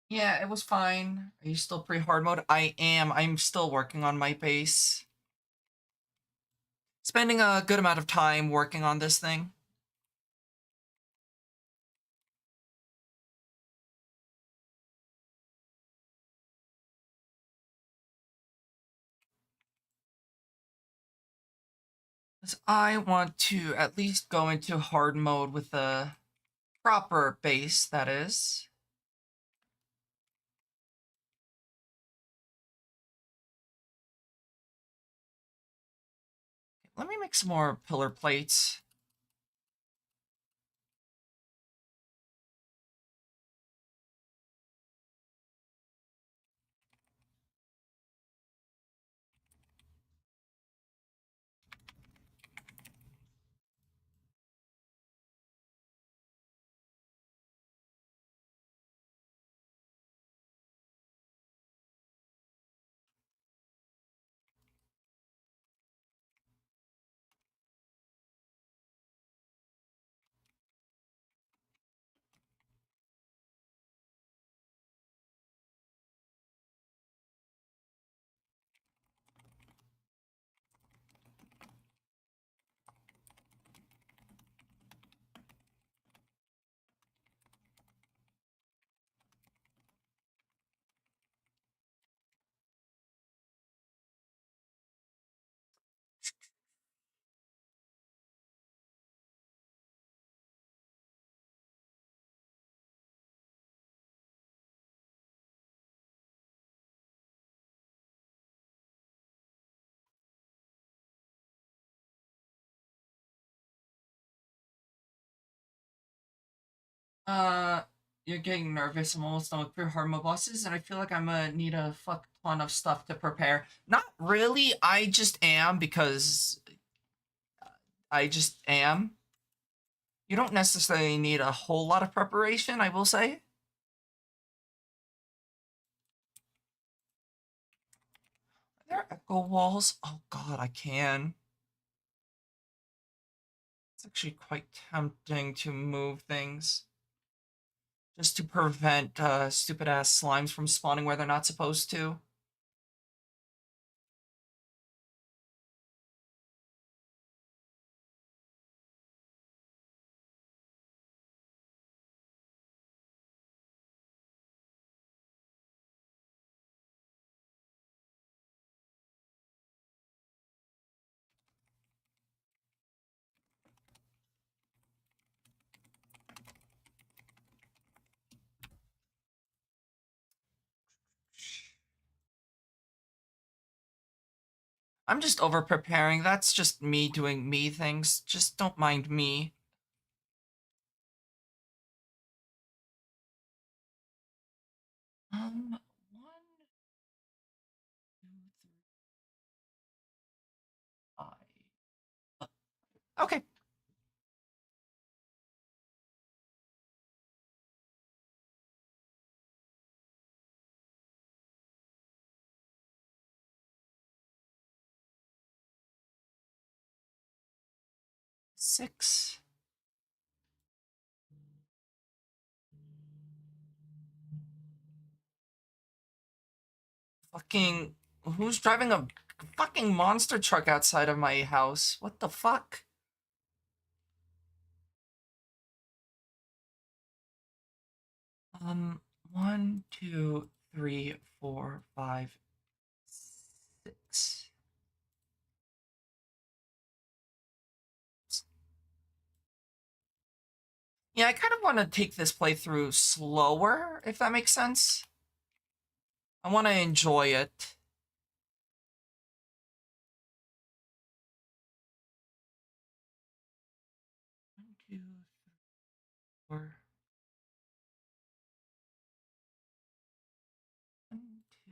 Yeah, it was fine. Are you still pretty hard mode? I am. I'm still working on my base. Spending a good amount of time working on this thing. I want to at least go into hard mode with the proper base, that is. Let me make some more pillar plates. Uh, you're getting nervous. I'm almost done with pure hard mode bosses, and I feel like I'm gonna need a fuck ton of stuff to prepare. Not really. I just am because I just am. You don't necessarily need a whole lot of preparation, I will say. Are there echo walls? Oh god, I can. It's actually quite tempting to move things. Just to prevent stupid ass slimes from spawning where they're not supposed to. I'm just over preparing. That's just me doing me things. Just don't mind me. One, two, three, five. Okay. 6. Fucking. Who's driving a fucking monster truck outside of my house? What the fuck? Um, 1, 2, 3, 4, 5, 6. Yeah, I kind of want to take this playthrough slower, if that makes sense. I want to enjoy it. 1, 2, 4. 1, 2,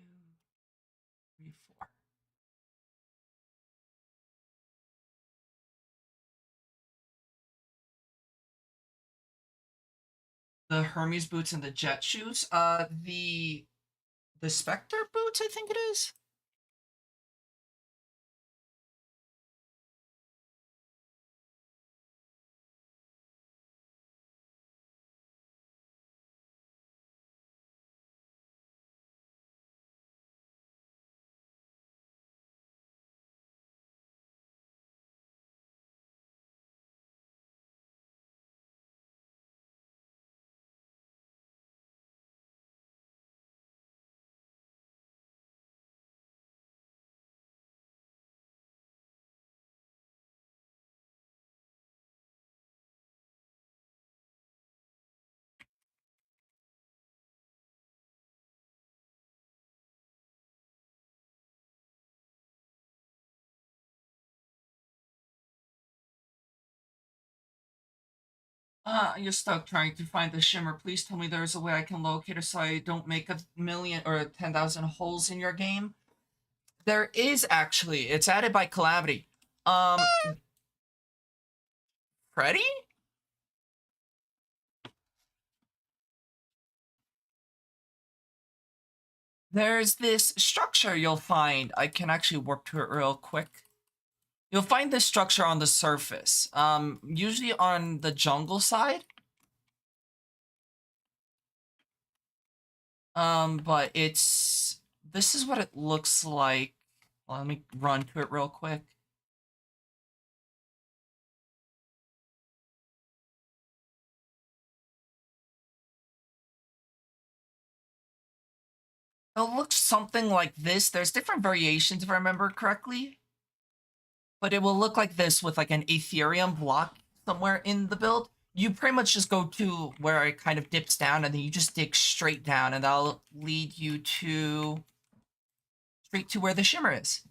3, 4. The Hermes boots and the jet shoes. The Spectre boots, I think it is. You're stuck trying to find the shimmer. Please tell me there's a way I can locate it so I don't make a million or 10,000 holes in your game. There is actually. It's added by Calamity. Um, Freddy? There's this structure you'll find. I can actually warp to it real quick. You'll find this structure on the surface. Usually on the jungle side. But this is what it looks like. Well, let me run to it real quick. It looks something like this. There's different variations if I remember correctly. But it will look like this with like an Ethereum block somewhere in the build. You pretty much just go to where it kind of dips down and then you just dig straight down and that'll lead you to straight to where the shimmer is.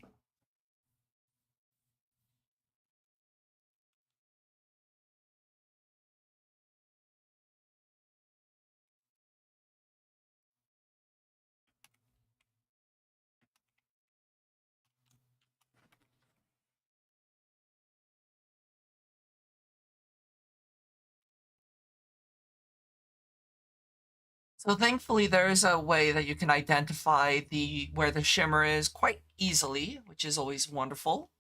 So thankfully there's a way that you can identify the where the shimmer is quite easily, which is always wonderful.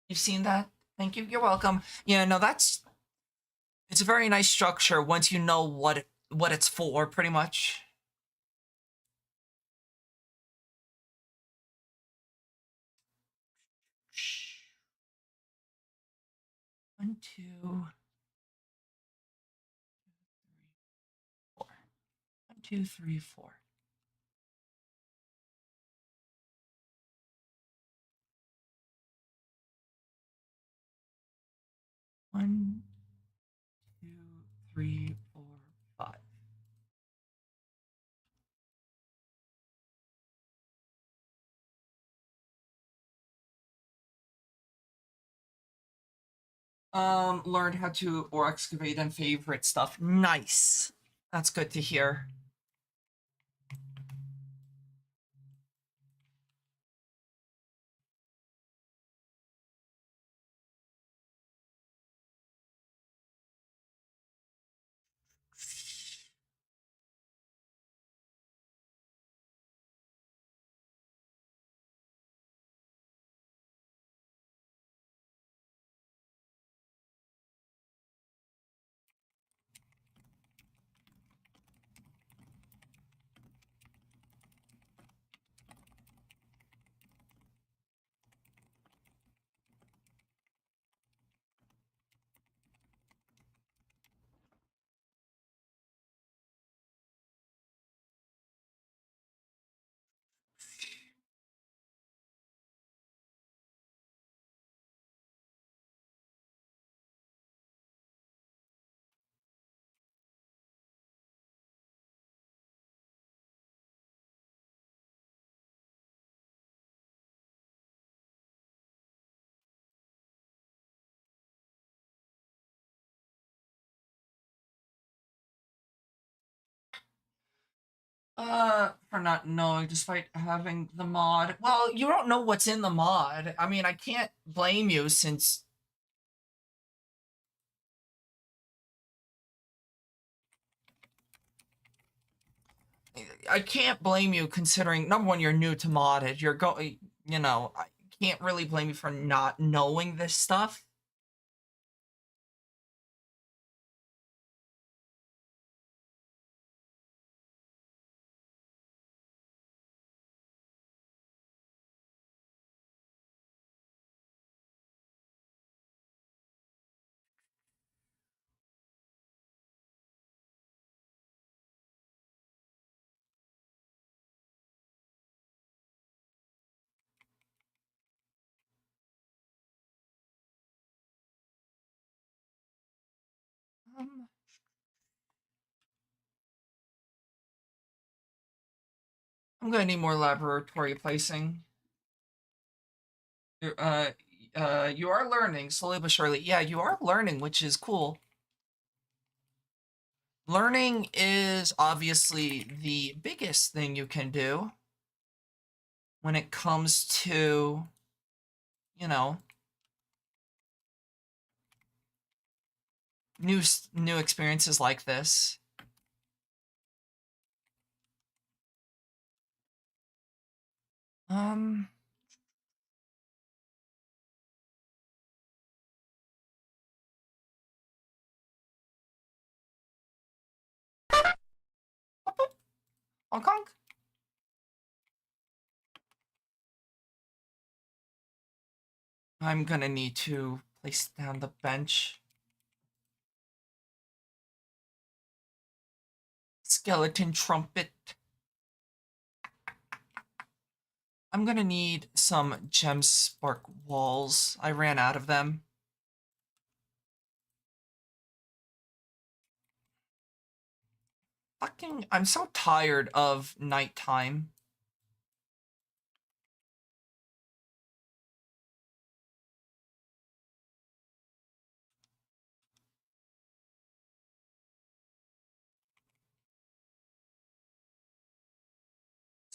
You've seen that? Thank you. You're welcome. Yeah, no, it's a very nice structure once you know what it's for, pretty much. One, two, four. One, two, three, four. One, two, three, four, five. Learned how to or excavate and favorite stuff. Nice. That's good to hear. For not knowing, despite having the mod. Well, you don't know what's in the mod. I mean, I can't blame you since I can't blame you considering number one, you're new to modded. You're going, I can't really blame you for not knowing this stuff. Um, I'm gonna need more laboratory placing. Uh, you are learning slowly but surely. Yeah, you are learning, which is cool. Learning is obviously the biggest thing you can do when it comes to, you know, new experiences like this. Um, Hong Kong. I'm gonna need to place down the bench. Skeleton trumpet. I'm gonna need some gem spark walls. I ran out of them. Fucking, I'm so tired of nighttime.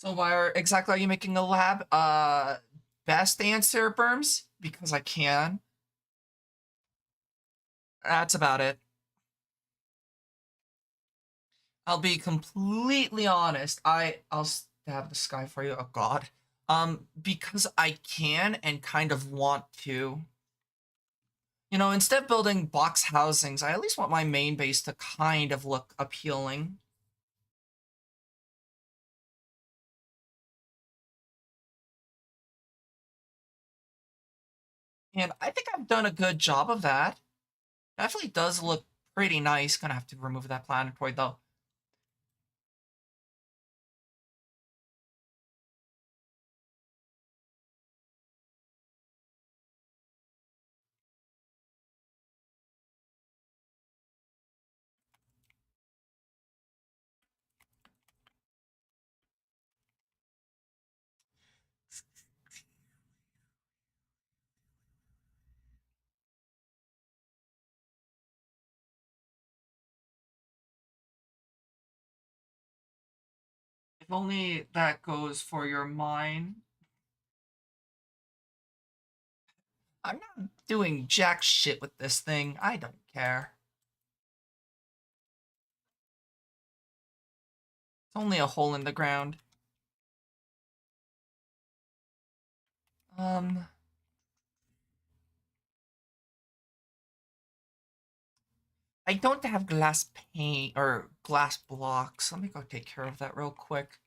So why exactly are you making a lab? Best answer, Berms, because I can. That's about it. I'll be completely honest. I'll stab the sky for you. Oh God. Because I can and kind of want to. You know, instead of building box housings, I at least want my main base to kind of look appealing. And I think I've done a good job of that. Definitely does look pretty nice. Gonna have to remove that planetoid though. If only that goes for your mine. I'm not doing jack shit with this thing. I don't care. It's only a hole in the ground. Um, I don't have glass paint or glass blocks. Let me go take care of that real quick.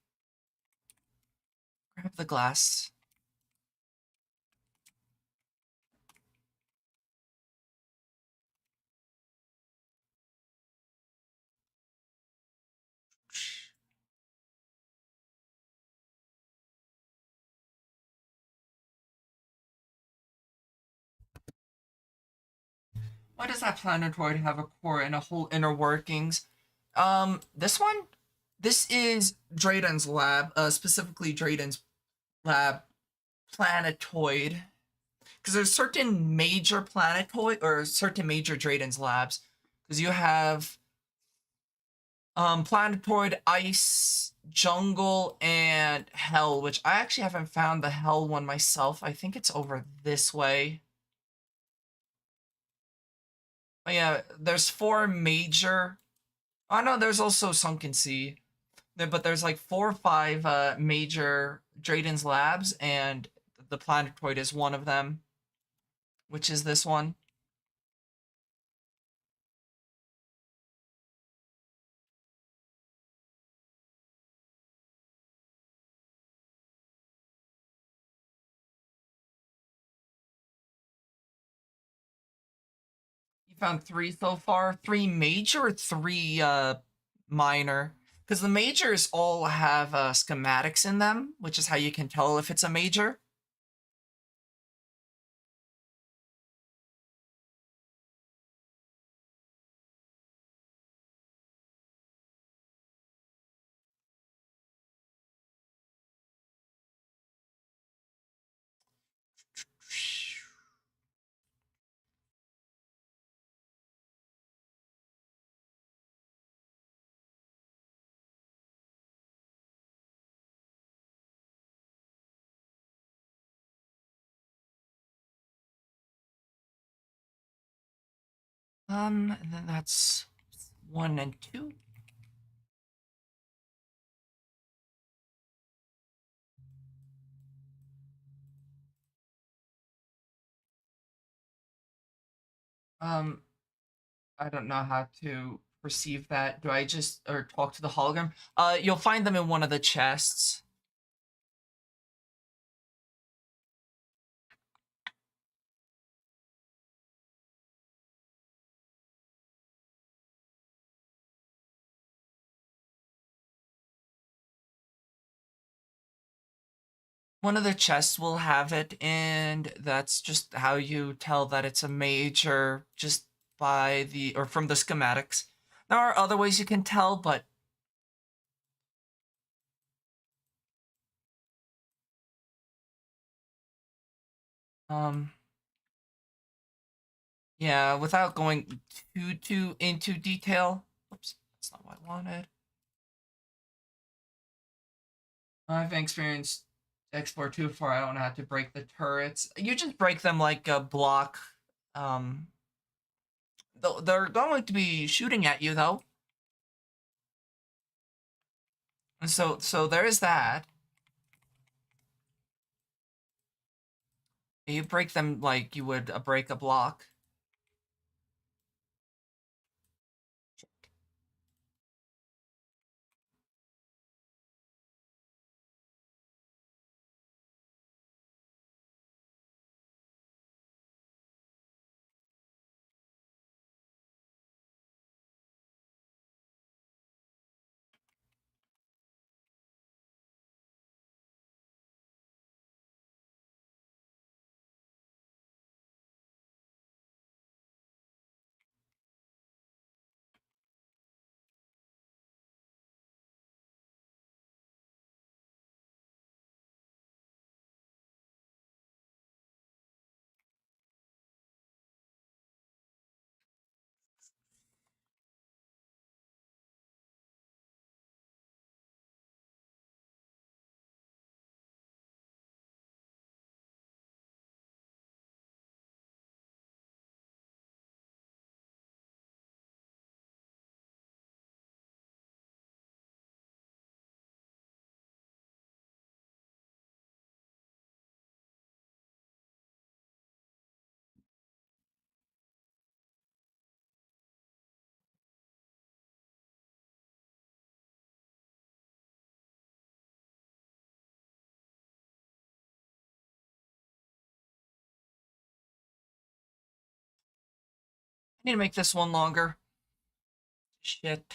Grab the glass. Why does that planetoid have a core and a whole inner workings? This one, this is Drayden's lab, specifically Drayden's lab planetoid. Because there's certain major planetoid or certain major Drayden's labs. Because you have planetoid, ice, jungle, and hell, which I actually haven't found the hell one myself. I think it's over this way. Oh yeah, there's four major. Oh no, there's also Sunken Sea. But there's like 4 or 5 major Drayden's labs, and the planetoid is one of them, which is this one. You found 3 so far. 3 major or 3 minor? Because the majors all have schematics in them, which is how you can tell if it's a major. And then that's 1 and 2. Um, I don't know how to perceive that. Do I just or talk to the hologram? You'll find them in one of the chests. One of the chests will have it, and that's just how you tell that it's a major, just by the or from the schematics. There are other ways you can tell, but um yeah, without going too into detail. Oops, that's not what I wanted. I've experienced export too far. I don't have to break the turrets. You just break them like a block. Um, they're going to be shooting at you though. And so there is that. You break them like you would break a block. I need to make this one longer. Shit.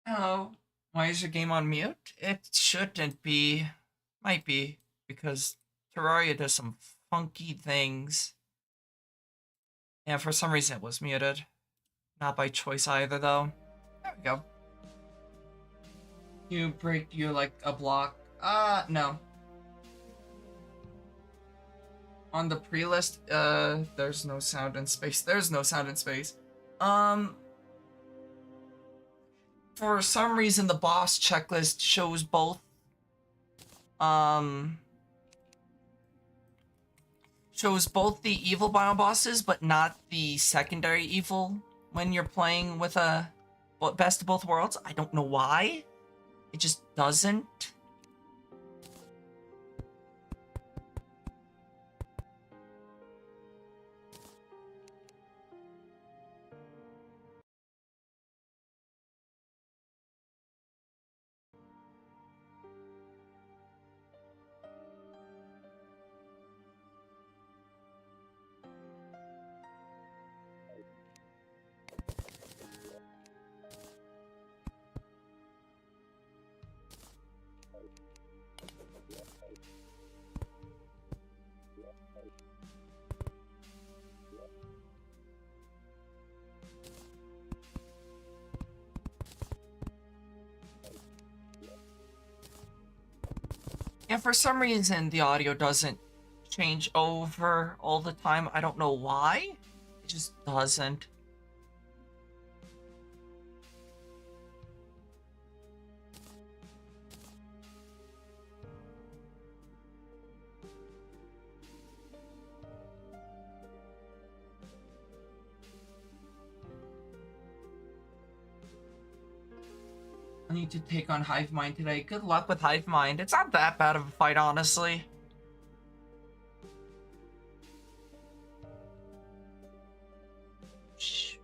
Oh, why is your game on mute? It shouldn't be. Might be because Terraria does some funky things. Yeah, for some reason it was muted. Not by choice either, though. There we go. You break you like a block. No. On the pre-list, there's no sound in space. There's no sound in space. Um, for some reason, the boss checklist shows both. Um, shows both the evil bio bosses, but not the secondary evil when you're playing with a best of both worlds. I don't know why. It just doesn't. Yeah, for some reason the audio doesn't change over all the time. I don't know why. It just doesn't. I need to take on Hive Mind today. Good luck with Hive Mind. It's not that bad of a fight, honestly. Shh.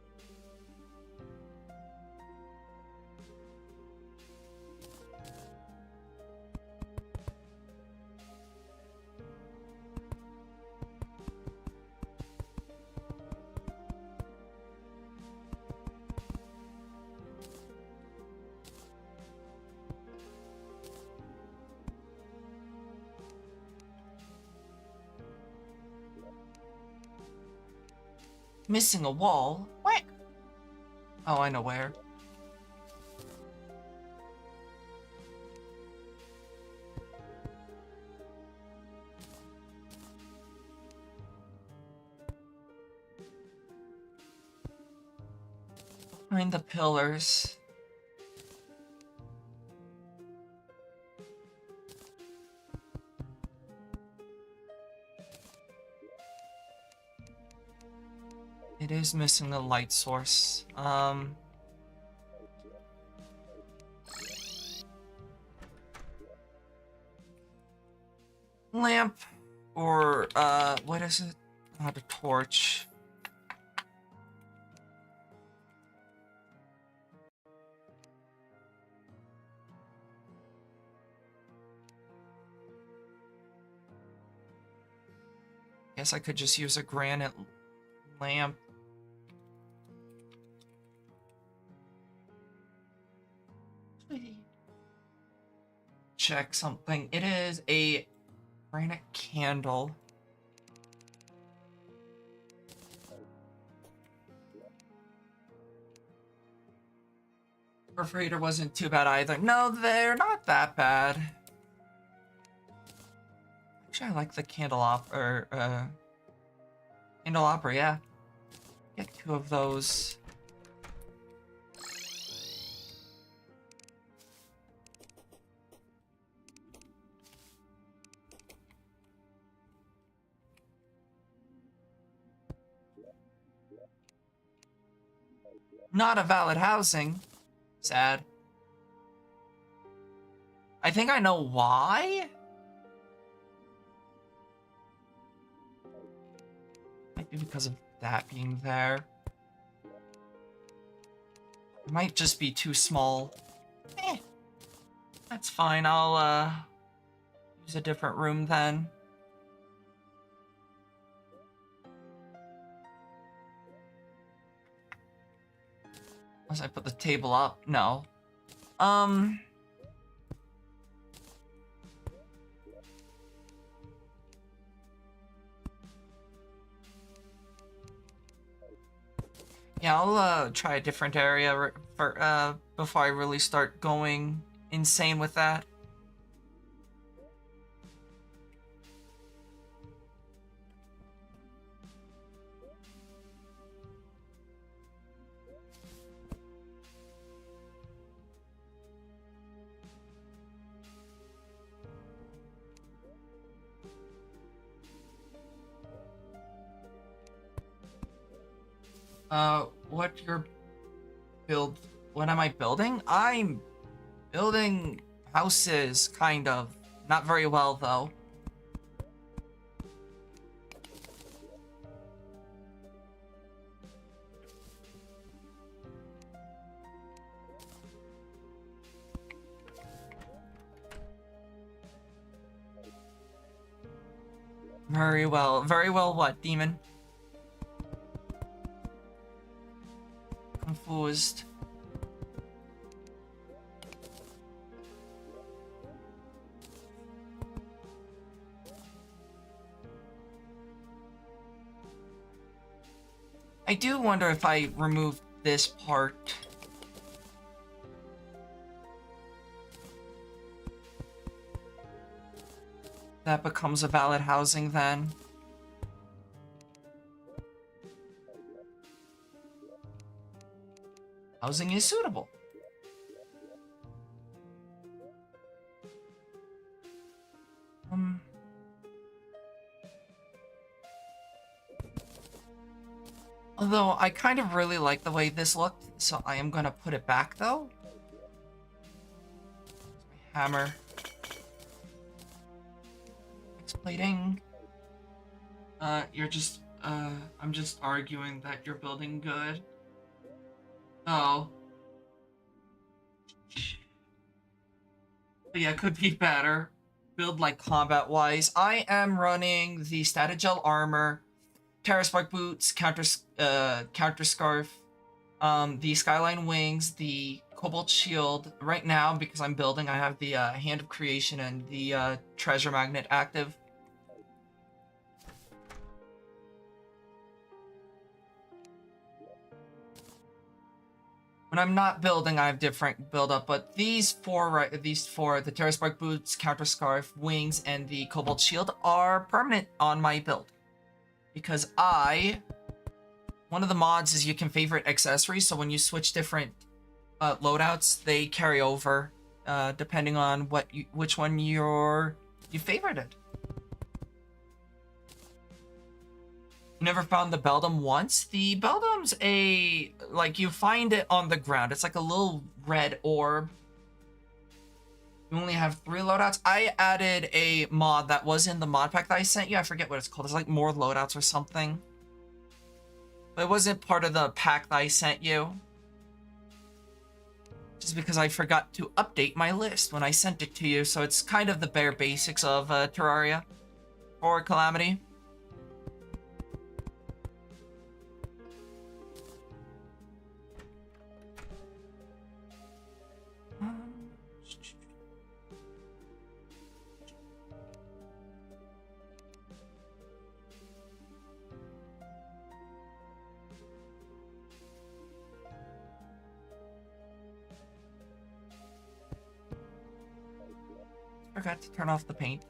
missing a wall. What? Oh, I know where. Behind the pillars. It is missing a light source. Lamp or what is it? Not a torch. Guess I could just use a granite lamp. Check something. It is a granite candle. Refrigerator wasn't too bad either. No, they're not that bad. Actually, I like the candelabra, yeah. Get 2 of those. Not a valid housing. Sad. I think I know why. Might be because of that being there. It might just be too small. That's fine. I'll use a different room then. Unless I put the table up. No. Yeah, I'll try a different area for before I really start going insane with that. What am I building? I'm building houses, kind of. Not very well, though. Very well. Very well what, demon? Confused. I do wonder if I remove this part. That becomes a valid housing then. Housing is suitable. Although, I kind of really like the way this looked, so I am gonna put it back, though. My hammer. Plating. I'm just arguing that you're building good. Oh. But yeah, could be better. Build, like, combat-wise. I am running the static gel armor, Terra Spark boots, counter scarf, the skyline wings, the cobalt shield. Right now, because I'm building, I have the hand of creation and the treasure magnet active. When I'm not building, I have different build up, but these four, right, these four, the Terra Spark boots, Counter Scarf, Wings, and the Cobalt Shield are permanent on my build. Because one of the mods is you can favorite accessories, so when you switch different loadouts, they carry over, depending on which one you favorited. You never found the Beldum once? The Beldum's you find it on the ground. It's like a little red orb. You only have 3 loadouts. I added a mod that was in the mod pack that I sent you. I forget what it's called. It's like more loadouts or something. But it wasn't part of the pack that I sent you. Just because I forgot to update my list when I sent it to you. So it's kind of the bare basics of Terraria or Calamity. Forgot to turn off the paint.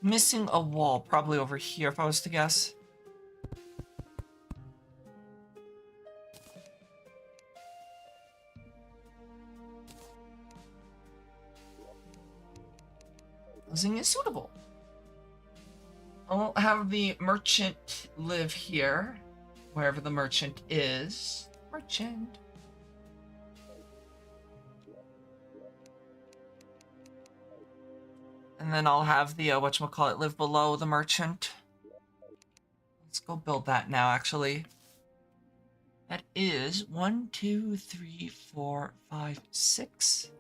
Missing a wall, probably over here if I was to guess. Housing is suitable. I'll have the merchant live here, wherever the merchant is. Merchant. And then I'll have the, whatchamacallit, live below the merchant. Let's go build that now, actually. That is 1, 2, 3, 4, 5, 6.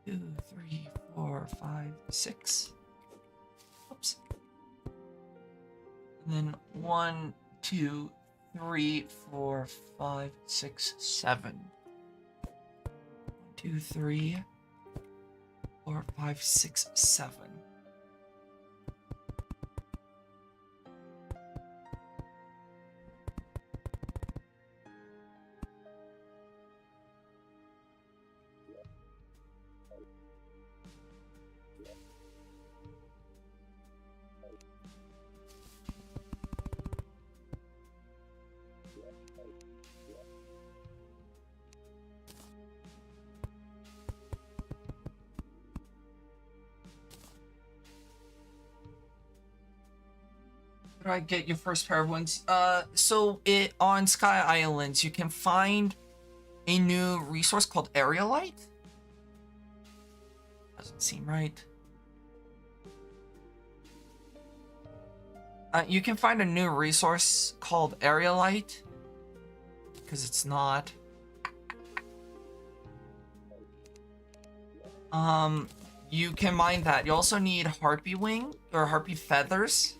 2, 3, 4, 5, 6. Oops. And then 1, 2, 3, 4, 5, 6, 7. 1, 2, 3, 4, 5, 6, 7. Where do I get your first pair of wings? So on Sky Islands, you can find a new resource called Aerialite. Doesn't seem right. You can find a new resource called Aerialite, because it's not. You can mine that. You also need Harpy Wing or Harpy Feathers.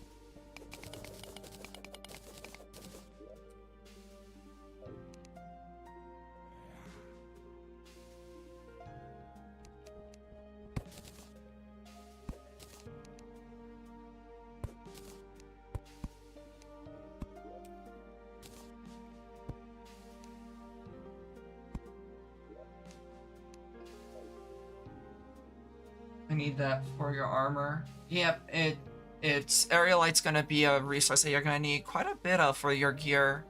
I need that for your armor. Yep, it's Aerialite's gonna be a resource that you're gonna need quite a bit of for your gear.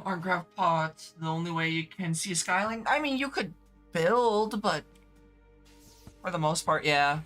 Our grav pods, the only way you can see a skyline. I mean, you could build, but for the most part, yeah.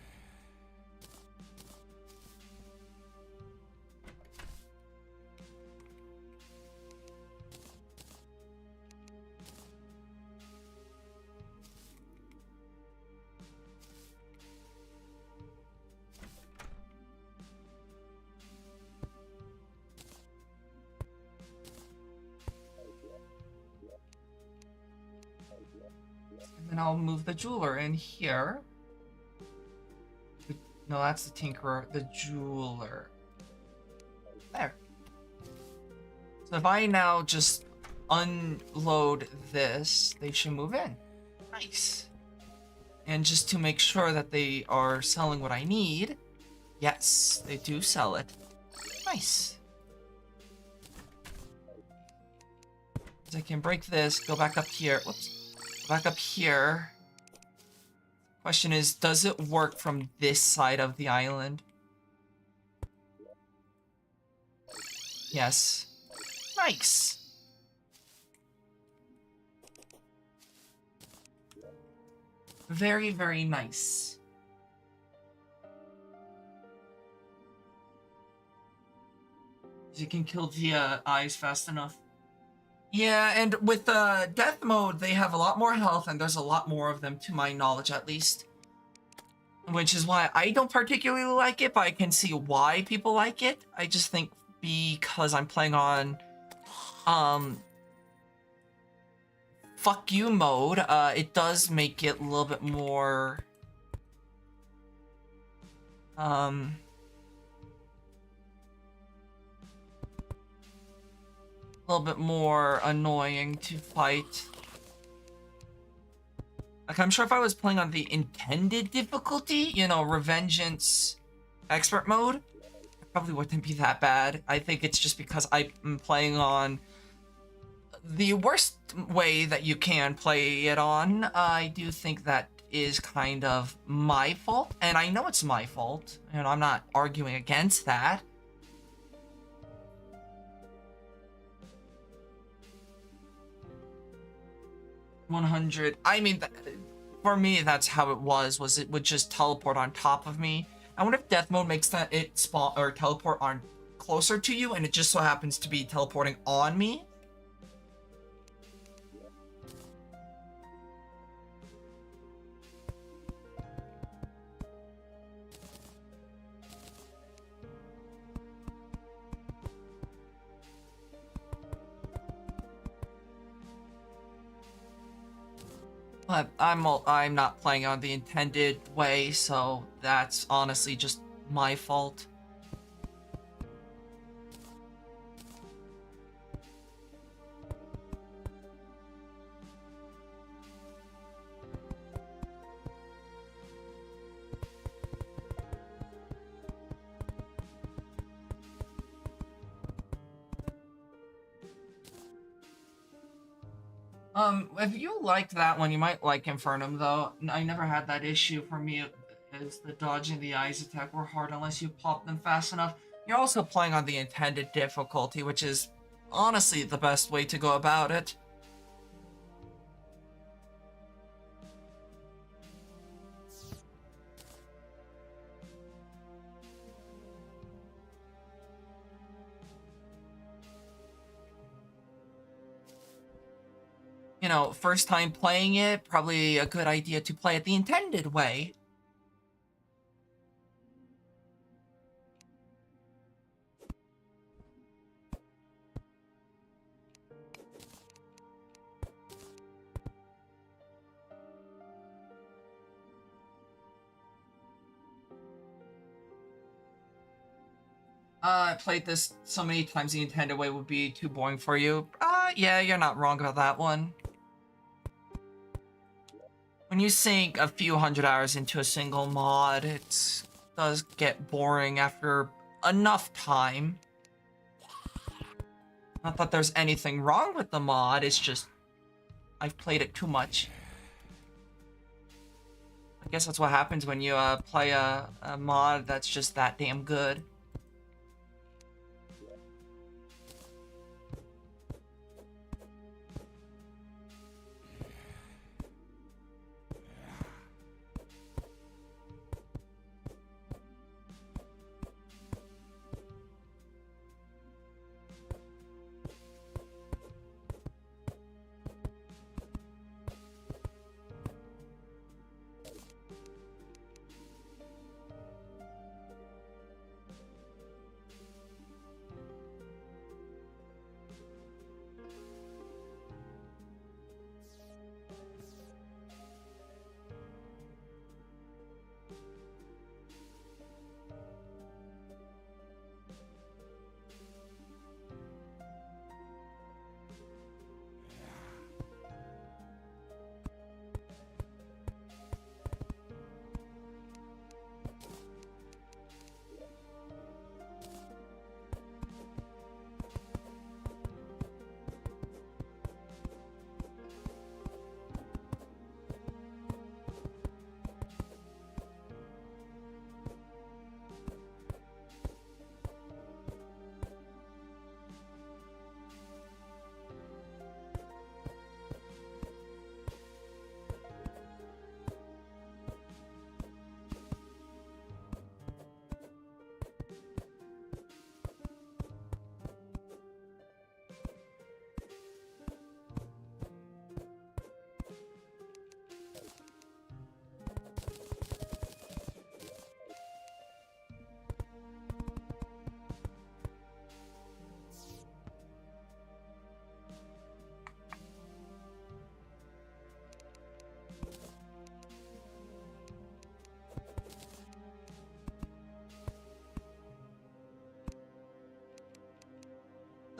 And then I'll move the jeweler in here. No, that's the tinkerer, the jeweler. There. So if I now just unload this, they should move in. Nice. And just to make sure that they are selling what I need, yes, they do sell it. Nice. So I can break this, go back up here. Whoops. Go back up here. Question is, does it work from this side of the island? Yes. Nice. Very, very nice. You can kill the eyes fast enough. Yeah, and with death mode, they have a lot more health, and there's a lot more of them, to my knowledge at least. Which is why I don't particularly like it, but I can see why people like it. I just think because I'm playing on, fuck you mode, it does make it a little bit more, a little bit more annoying to fight. Like, I'm sure if I was playing on the intended difficulty, you know, Revengeance expert mode, it probably wouldn't be that bad. I think it's just because I'm playing on the worst way that you can play it on. I do think that is kind of my fault, and I know it's my fault, and I'm not arguing against that. $100. I mean, for me, that's how it was it would just teleport on top of me. I wonder if death mode makes that it spawn or teleport on closer to you, and it just so happens to be teleporting on me. But I'm not playing on the intended way, so that's honestly just my fault. If you liked that one, you might like Infernum, though. I never had that issue. For me, as the dodging the eyes attack were hard unless you pop them fast enough. You're also playing on the intended difficulty, which is honestly the best way to go about it. You know, first time playing it, probably a good idea to play it the intended way. I played this so many times the intended way would be too boring for you. Yeah, you're not wrong about that one. When you sink a few hundred hours into a single mod, it does get boring after enough time. Not that there's anything wrong with the mod, it's just I've played it too much. I guess that's what happens when you play a mod that's just that damn good.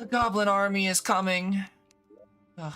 goblin army is coming. Ugh.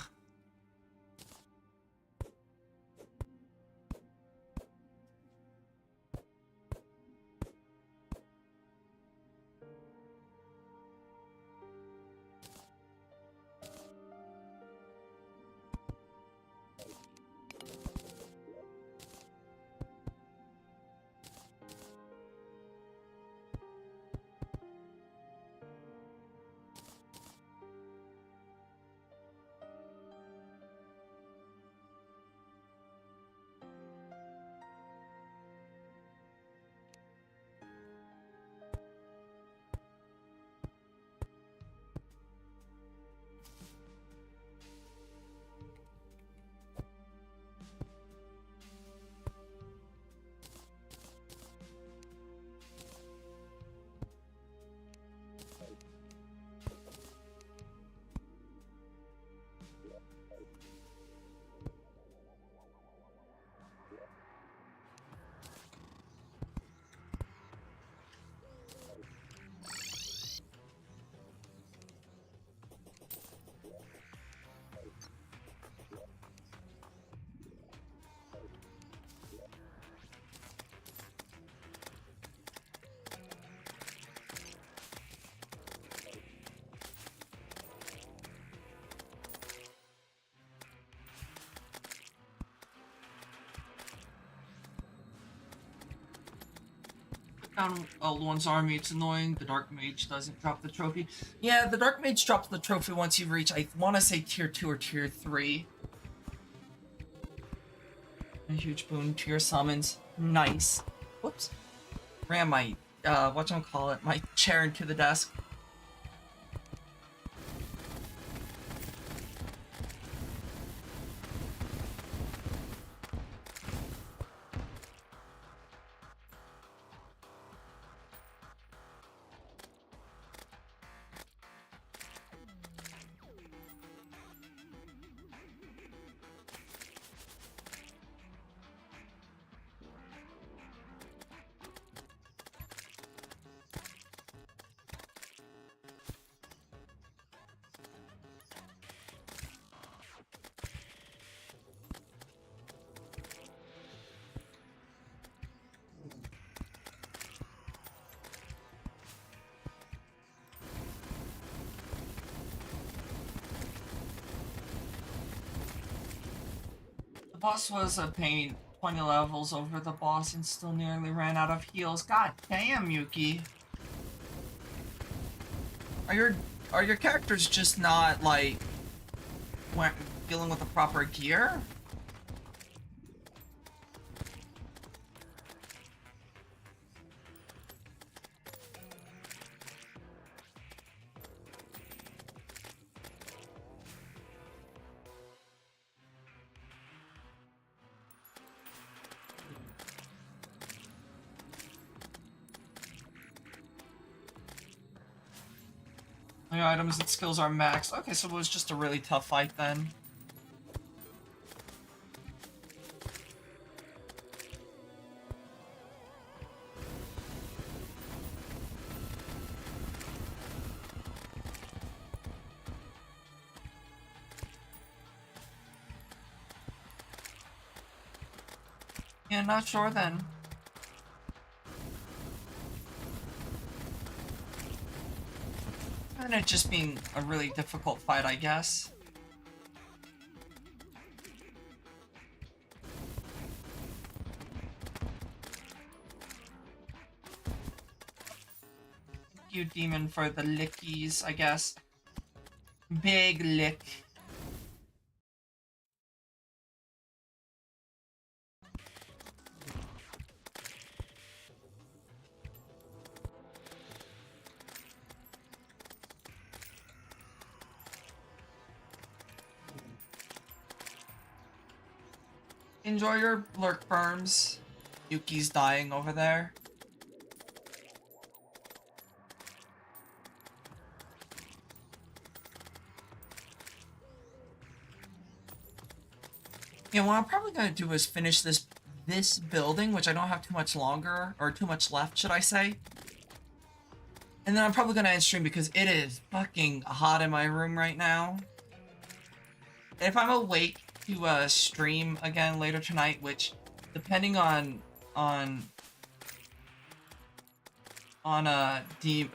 Down one's army, it's annoying. The Dark Mage doesn't drop the trophy. Yeah, the Dark Mage drops the trophy once you reach, I want to say, tier 2 or tier 3. A huge boon to your summons. Nice. Whoops. Ran my, whatchamacallit, my chair into the desk. Boss was a pain. 20 levels over the boss and still nearly ran out of heals. God damn, Yuki. Are your characters just not like dealing with the proper gear? Your items and skills are maxed. Okay, so it was just a really tough fight then. Yeah, not sure then. And it just being a really difficult fight, I guess. Thank you, demon, for the lickies, I guess. Big lick. Enjoy your lurk firms. Yuki's dying over there. Yeah, what I'm probably gonna do is finish this building, which I don't have too much longer, or too much left, should I say. And then I'm probably gonna end stream because it is fucking hot in my room right now. And if I'm awake to stream again later tonight, which depending on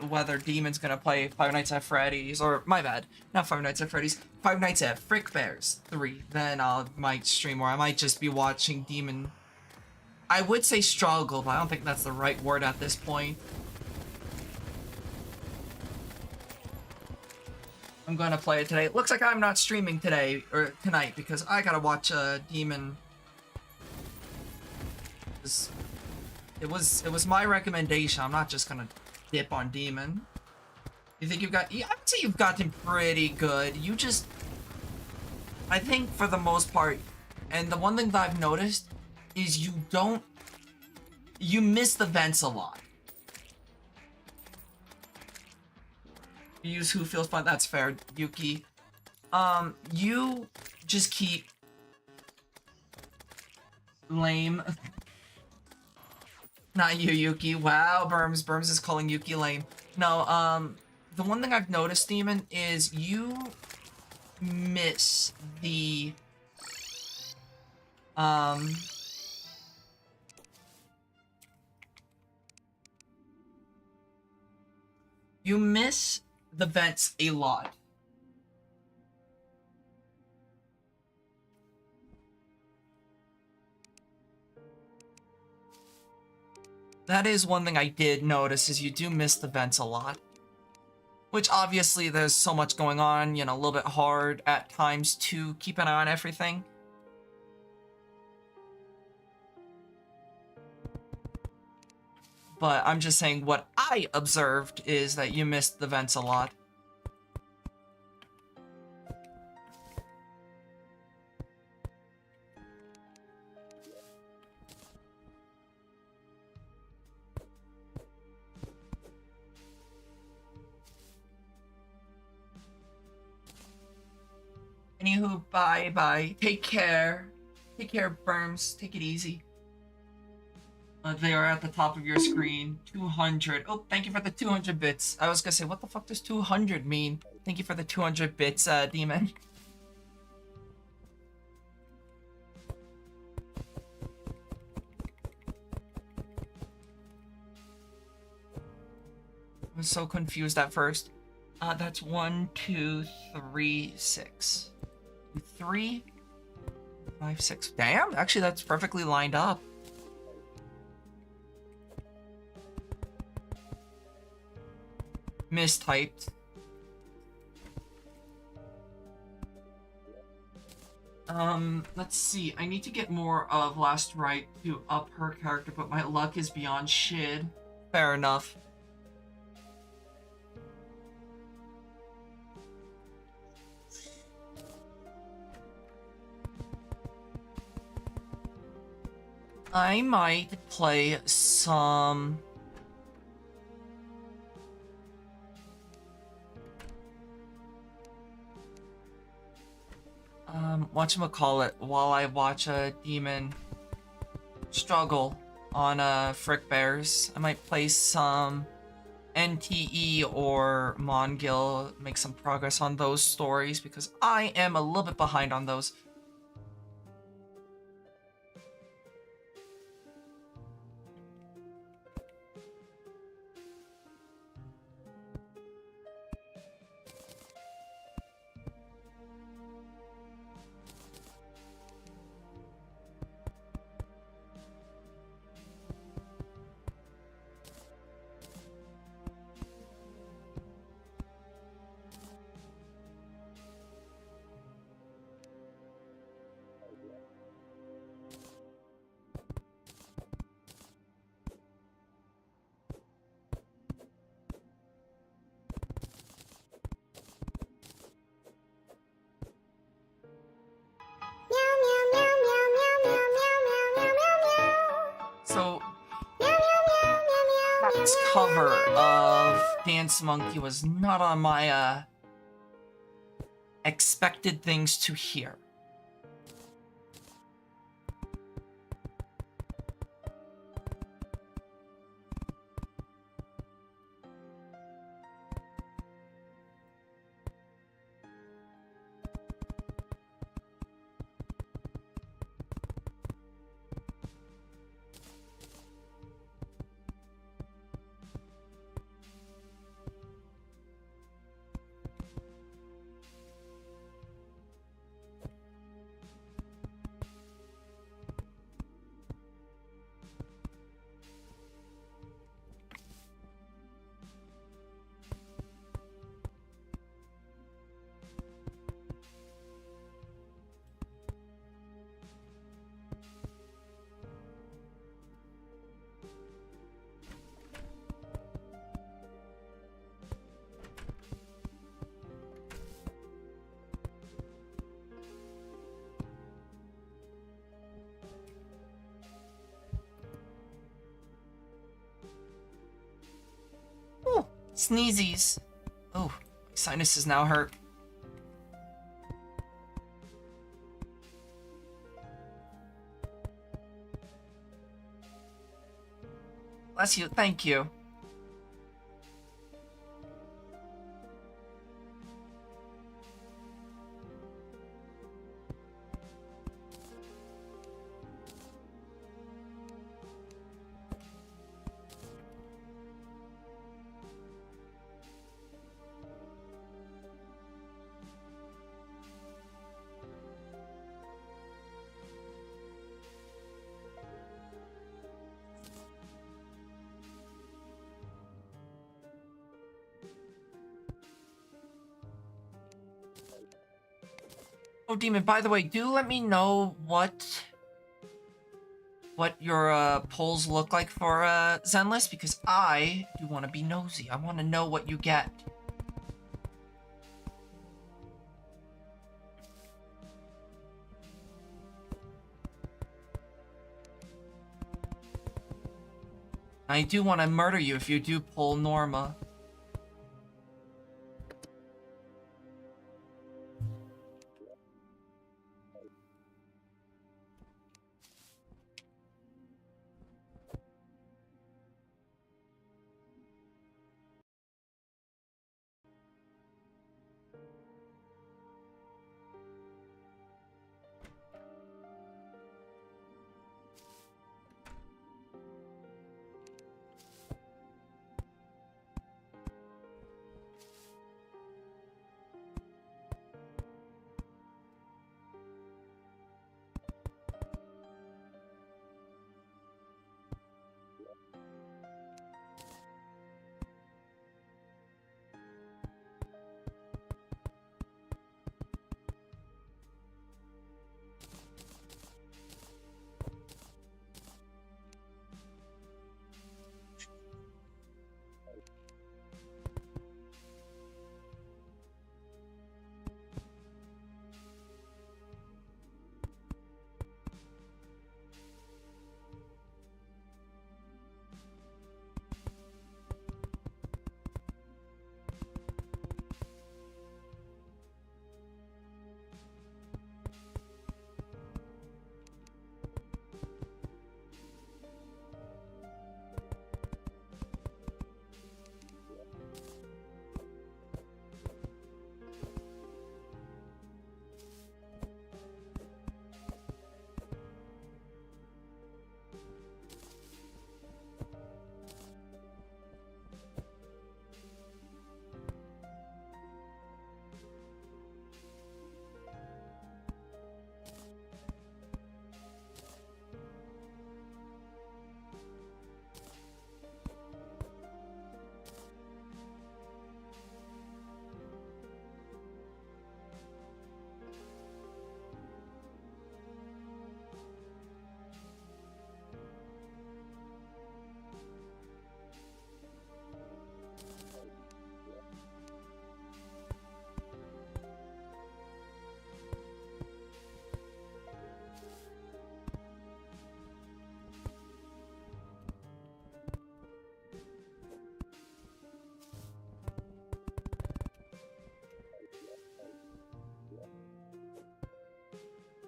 whether Demon's gonna play Five Nights at Freddy's, or my bad, not Five Nights at Freddy's, Five Nights at Frick Bears 3, then I might stream, or I might just be watching Demon. I would say struggle, but I don't think that's the right word at this point. I'm gonna play it today. Looks like I'm not streaming today, or tonight, because I gotta watch Demon. It was my recommendation. I'm not just gonna dip on Demon. You think you've got... I would say you've gotten pretty good. You just... I think for the most part, and the one thing that I've noticed is you don't... You miss the vents a lot. You use Who Feels Fun. That's fair, Yuki. You just keep... lame. Not you, Yuki. Wow, Burms. Burms is calling Yuki lame. No, the one thing I've noticed, Demon, is you miss the... You miss the vents a lot. That is one thing I did notice, is you do miss the vents a lot. Which obviously there's so much going on, you know, a little bit hard at times to keep an eye on everything. But I'm just saying what I observed is that you missed the vents a lot. Anywho, bye. Take care. Take care, Burms. Take it easy. They are at the top of your screen. 200. Oh, thank you for the 200 bits. I was gonna say, what the fuck does 200 mean? Thank you for the 200 bits, Demon. I was so confused at first. That's 1, 2, 3, 6. 3, 5, 6. Damn, actually that's perfectly lined up. Mistyped. Let's see. I need to get more of Last Right to up her character, but my luck is beyond shit. Fair enough. I might play some... whatchamacallit, while I watch a Demon struggle on Frick Bears. I might play some NTE or Mongil, make some progress on those stories, because I am a little bit behind on those. So, this cover of Dance Monkey was not on my, expected things to hear. Sneezies. Oh, my sinus is now hurt. Bless you, thank you. Oh, Demon, by the way, do let me know what your polls look like for Zenless, because I do want to be nosy. I want to know what you get. I do want to murder you if you do pull Norma.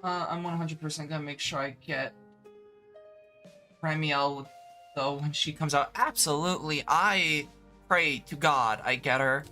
I'm 100% gonna make sure I get Ramiel, though, when she comes out. Absolutely, I pray to God I get her.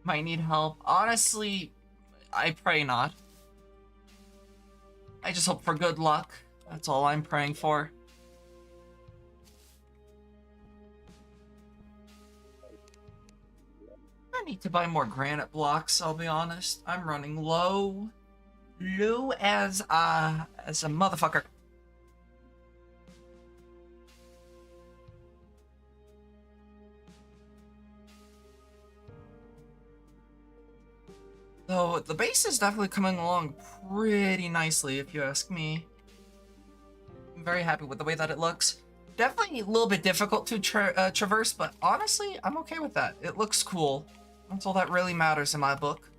Might need help. Honestly, I pray not. I just hope for good luck. That's all I'm praying for. I need to buy more granite blocks, I'll be honest. I'm running low. Low as a motherfucker. So the base is definitely coming along pretty nicely, if you ask me. I'm very happy with the way that it looks. Definitely a little bit difficult to traverse, but honestly, I'm okay with that. It looks cool. That's all that really matters in my book.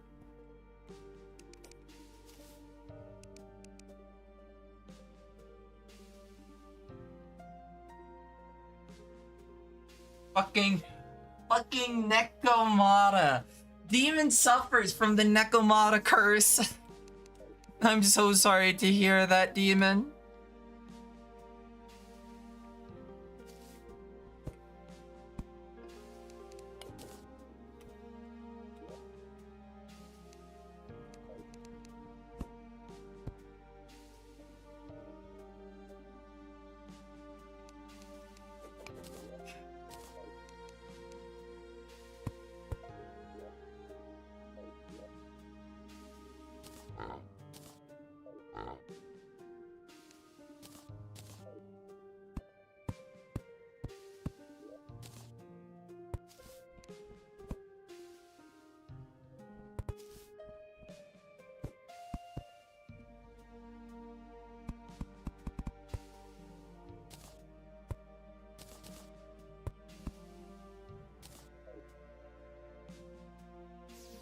Fucking Necomata. Demon suffers from the Necomata curse. I'm so sorry to hear that, Demon.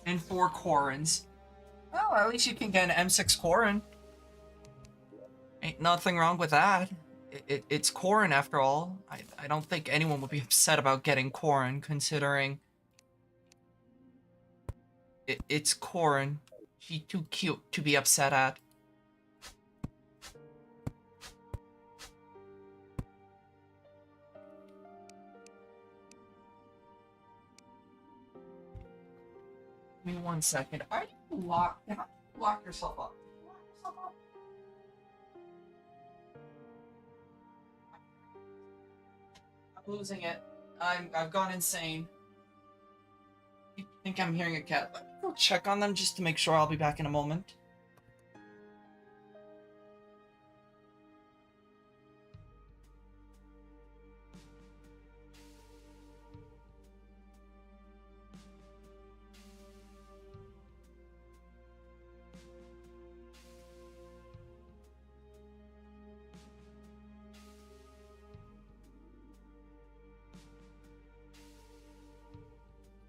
And 4 Corins. Well, at least you can get an M6 Corin. Ain't nothing wrong with that. It's Corin after all. I don't think anyone would be upset about getting Corin, considering it's Corin. She's too cute to be upset at. Give me 1 second. Are you locked? How do you lock yourself up? Lock yourself up? I'm losing it. I've gone insane. I think I'm hearing a cat. Let me go check on them just to make sure. I'll be back in a moment.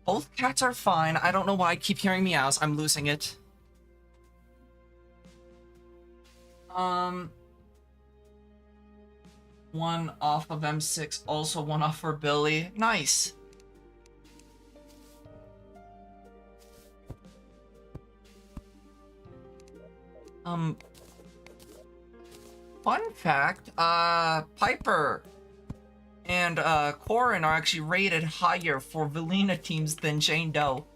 Both cats are fine. I don't know why I keep hearing meows. I'm losing it. One off of M6, also one off for Billy. Nice. Fun fact, Piper and Corin are actually rated higher for Velina teams than Jane Doe.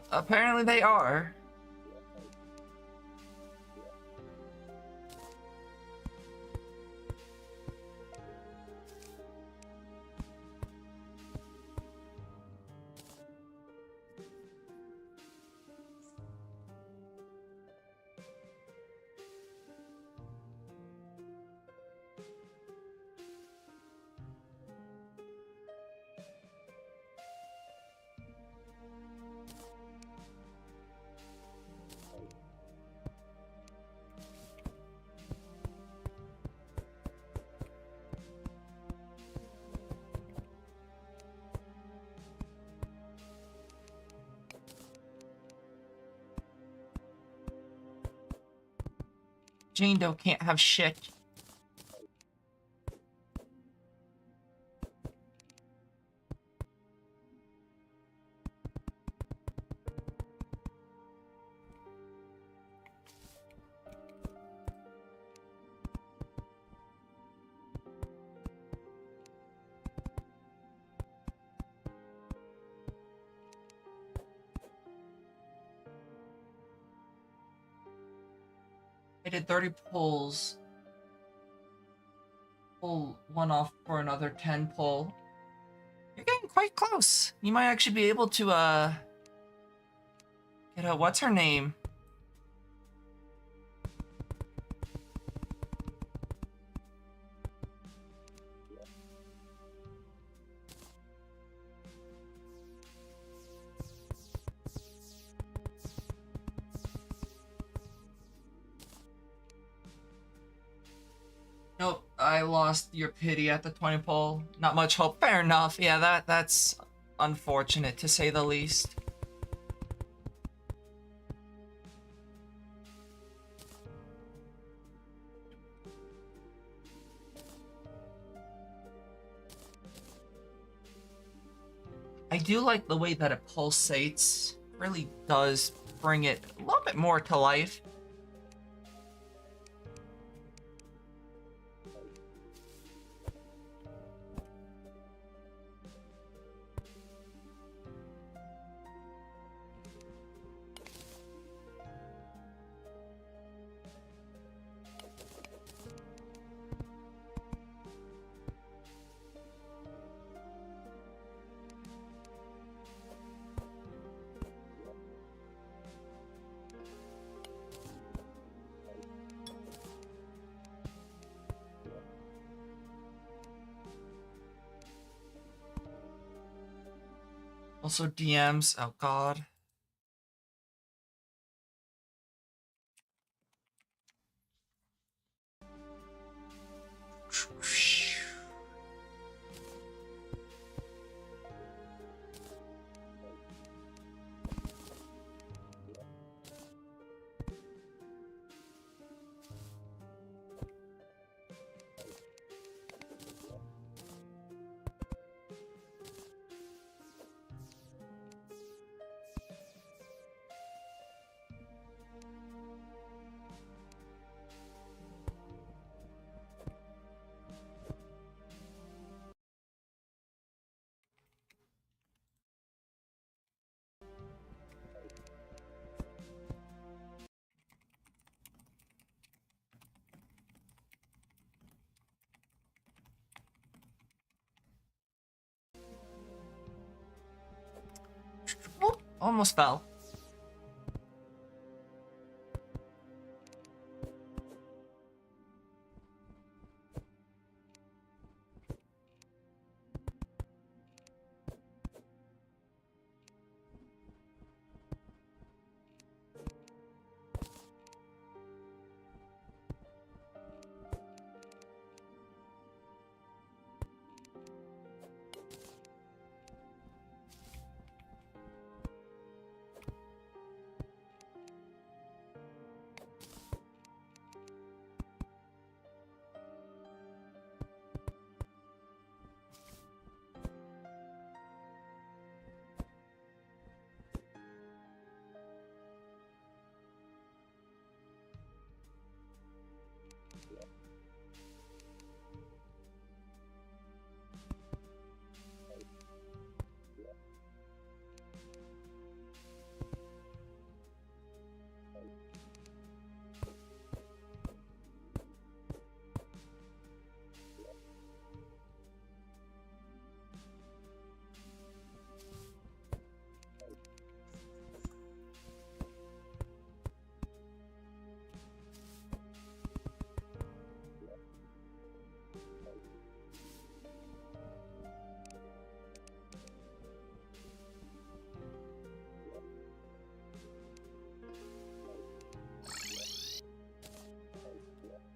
Apparently they are. Jane Doe can't have shit. I did 30 pulls. Pull one off for another 10 pull. You're getting quite close. You might actually be able to, get a, what's her name? Nope, I lost your pity at the 20 pull. Not much hope. Fair enough. Yeah, that's unfortunate to say the least. I do like the way that it pulsates. Really does bring it a little bit more to life. Also DMs. Oh god. Whoop, almost fell.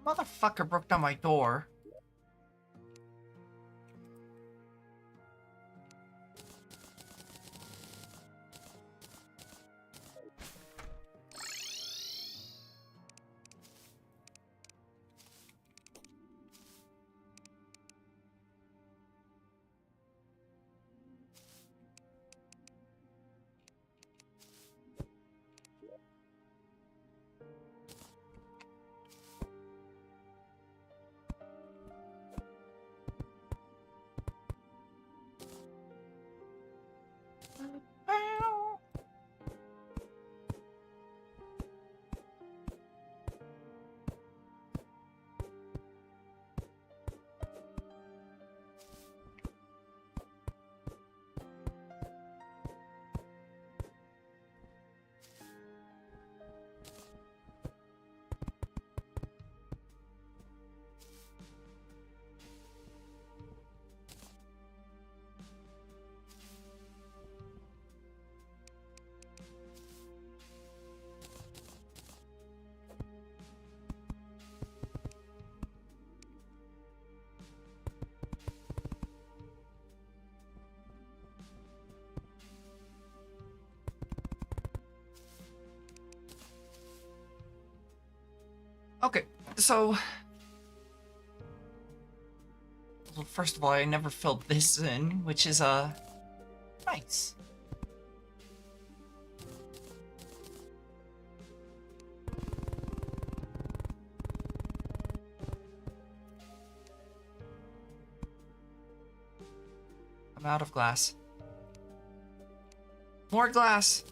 Motherfucker broke down my door. Okay, so well, first of all, I never filled this in, which is nice. I'm out of glass. More glass.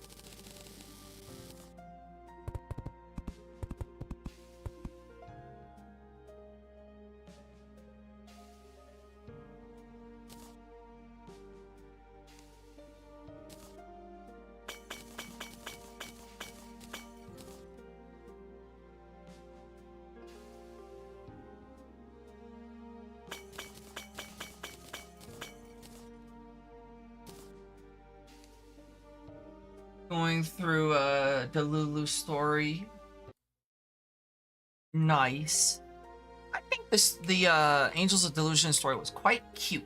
Going through the Lulu story. Nice. I think the Angels of Delusion story was quite cute.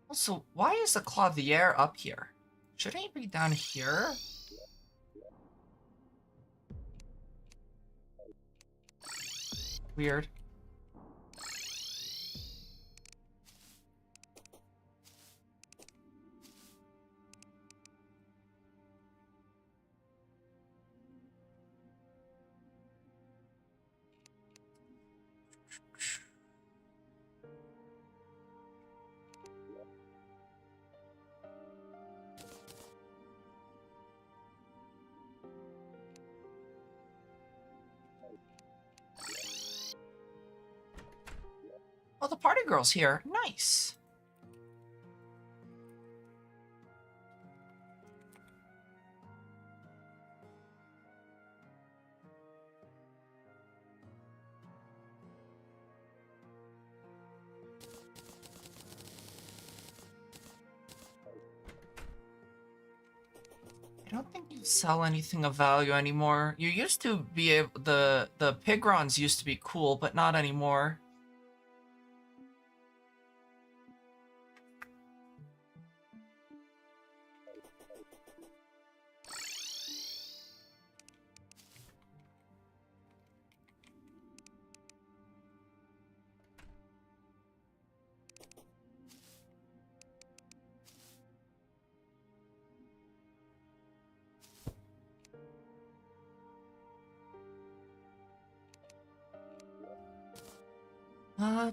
Also, why is the Clavier up here? Shouldn't he be down here? Weird. Oh, the party girl's here. Nice. I don't think you sell anything of value anymore. You used to be able, the Pigrons used to be cool, but not anymore. Uh,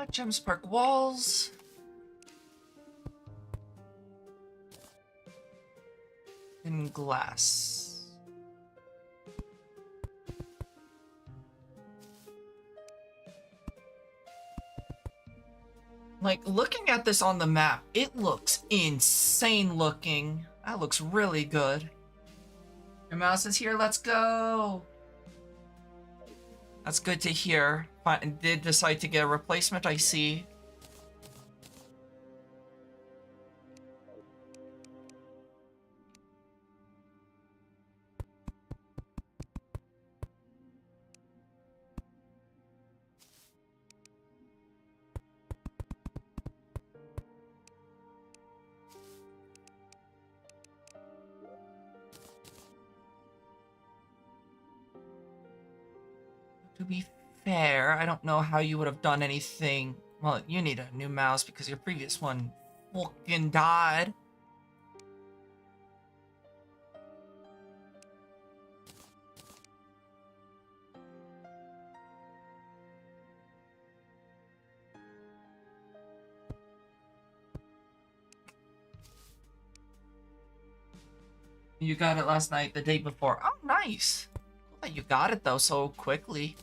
Gems Park walls. And glass. Like, looking at this on the map, it looks insane looking. That looks really good. Your mouse is here, let's go! That's good to hear. Did decide to get a replacement, I see. To be fair, I don't know how you would have done anything. Well, you need a new mouse because your previous one fucking died. You got it last night, the day before. Oh, nice. Cool that you got it, though, so quickly.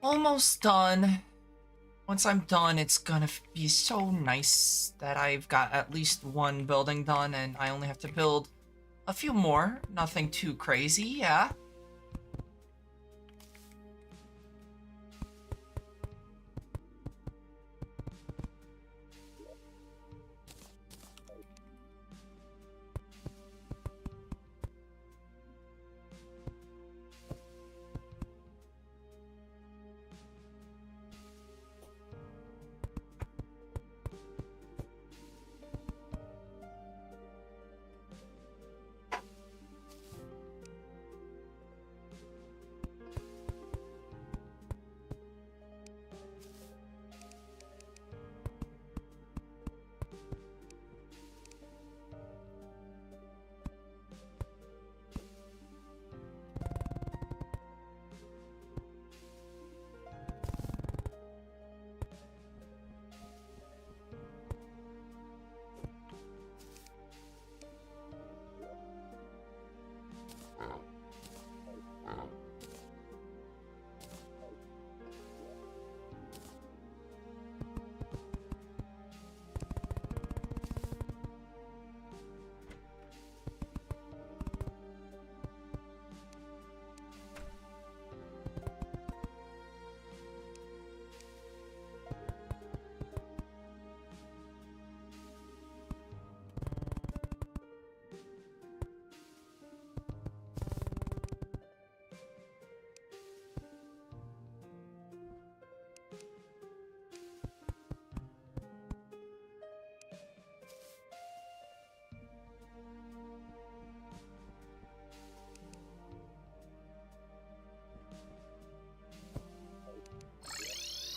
Almost done. Once I'm done, it's gonna be so nice that I've got at least one building done and I only have to build a few more. Nothing too crazy, yeah.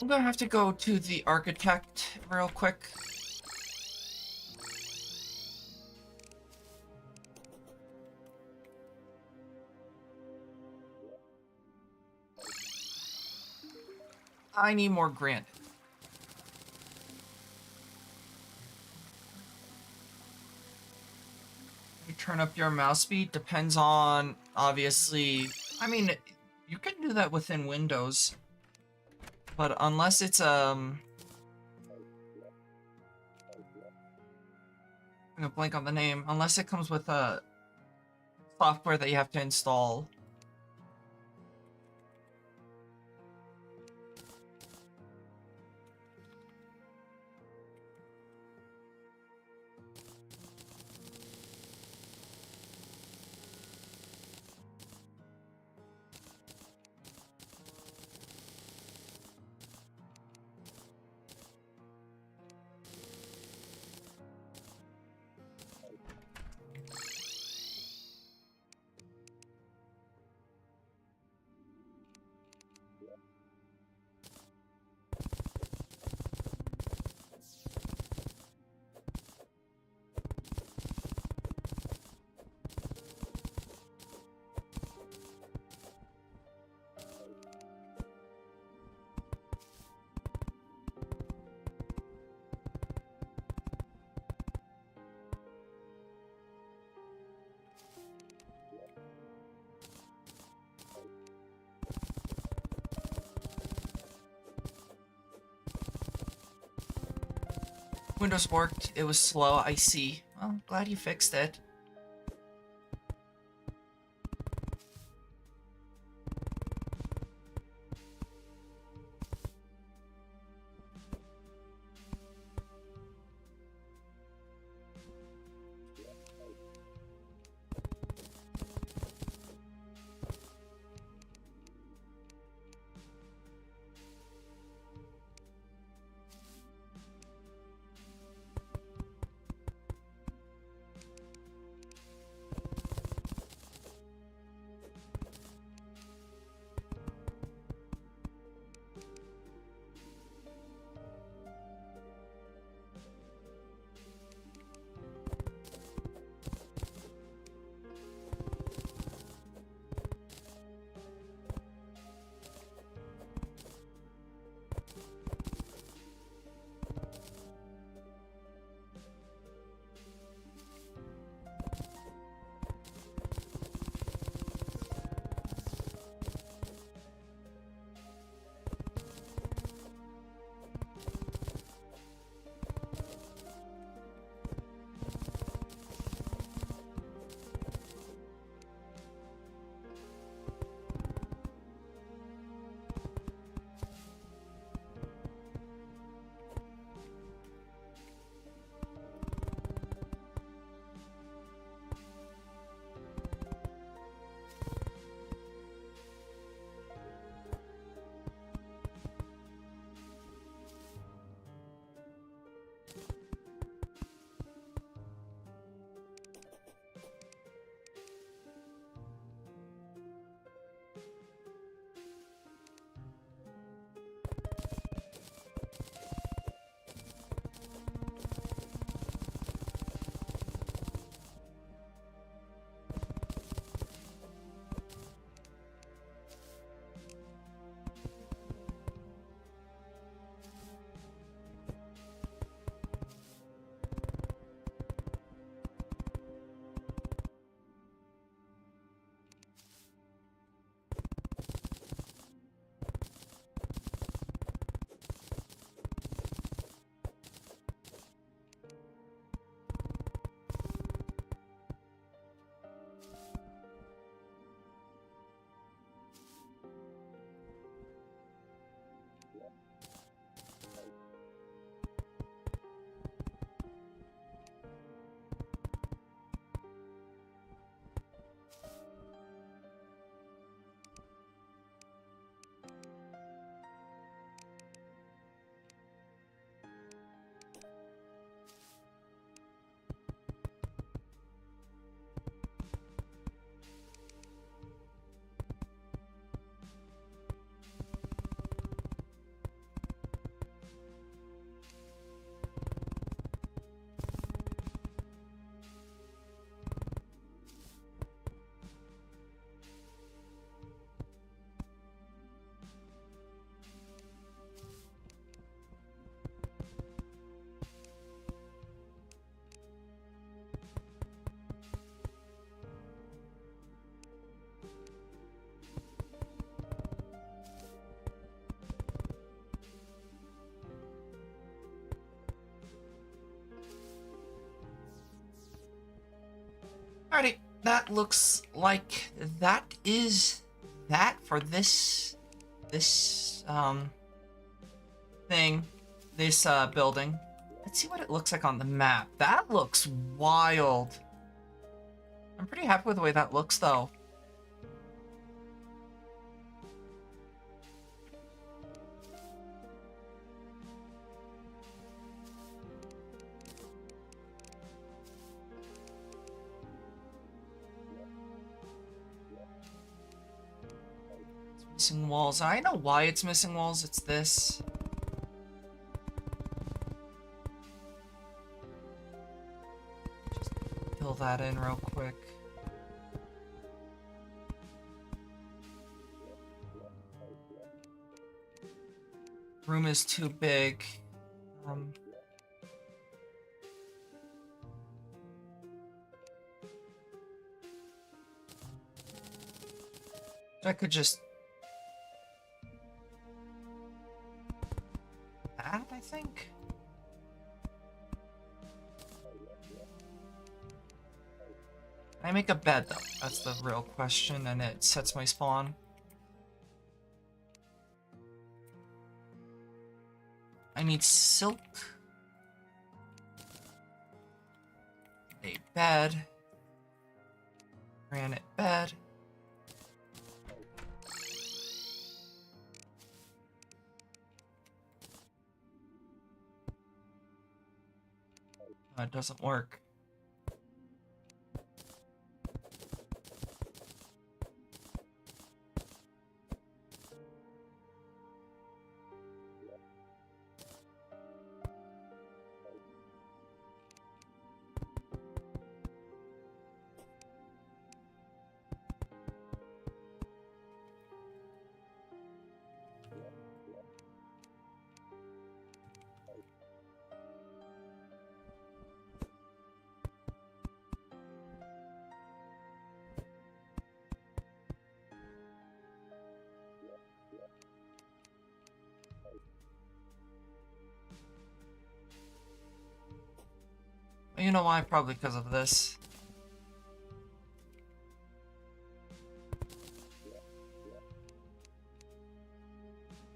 I'm gonna have to go to the architect real quick. I need more granite. You turn up your mouse speed depends on, obviously, I mean, you can do that within Windows, but unless it's, I'm gonna blank on the name, unless it comes with a software that you have to install. Windows worked, it was slow, I see. Well, glad you fixed it. Alrighty, that looks like that is that for this thing, this building. Let's see what it looks like on the map. That looks wild. I'm pretty happy with the way that looks though. Missing walls. I know why it's missing walls. It's this. Just fill that in real quick. Room is too big. I could just that, I think. Can I make a bed though? That's the real question, and it sets my spawn. I need silk. A bed. Granite bed. It doesn't work. You know why? Probably because of this.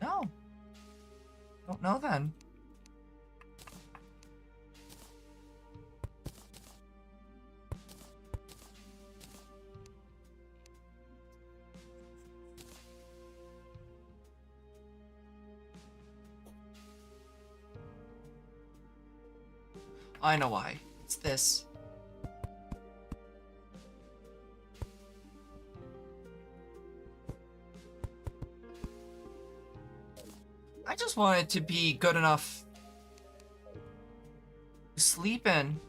No. Don't know then. I know why. It's this. I just want it to be good enough to sleep in.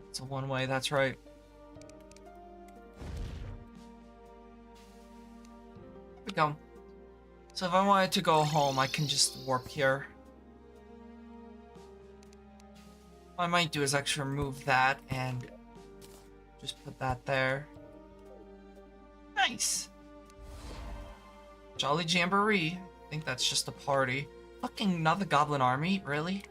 It's a one-way, that's right. Here we go. So if I wanted to go home, I can just warp here. What I might do is actually remove that and just put that there. Nice. Jolly Jamboree. I think that's just a party. Fucking another goblin army? Really?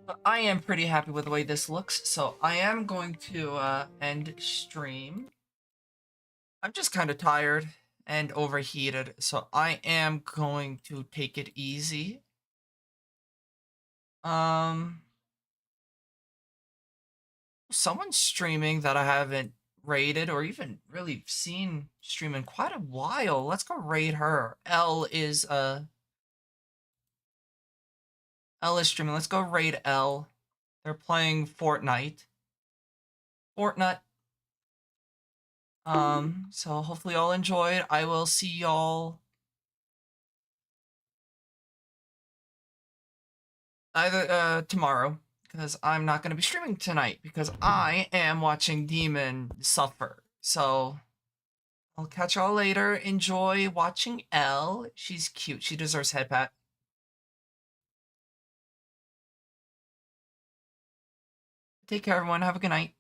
But I am pretty happy with the way this looks, so I am going to end stream. I'm just kind of tired and overheated, so I am going to take it easy. Someone's streaming that I haven't raided or even really seen stream in quite a while. Let's go raid her. L is streaming. Let's go raid L. They're playing Fortnite. So hopefully y'all enjoyed. I will see y'all either tomorrow, because I'm not going to be streaming tonight because I am watching Demon suffer. So I'll catch y'all later. Enjoy watching Elle. She's cute. She deserves head pat. Take care, everyone. Have a good night.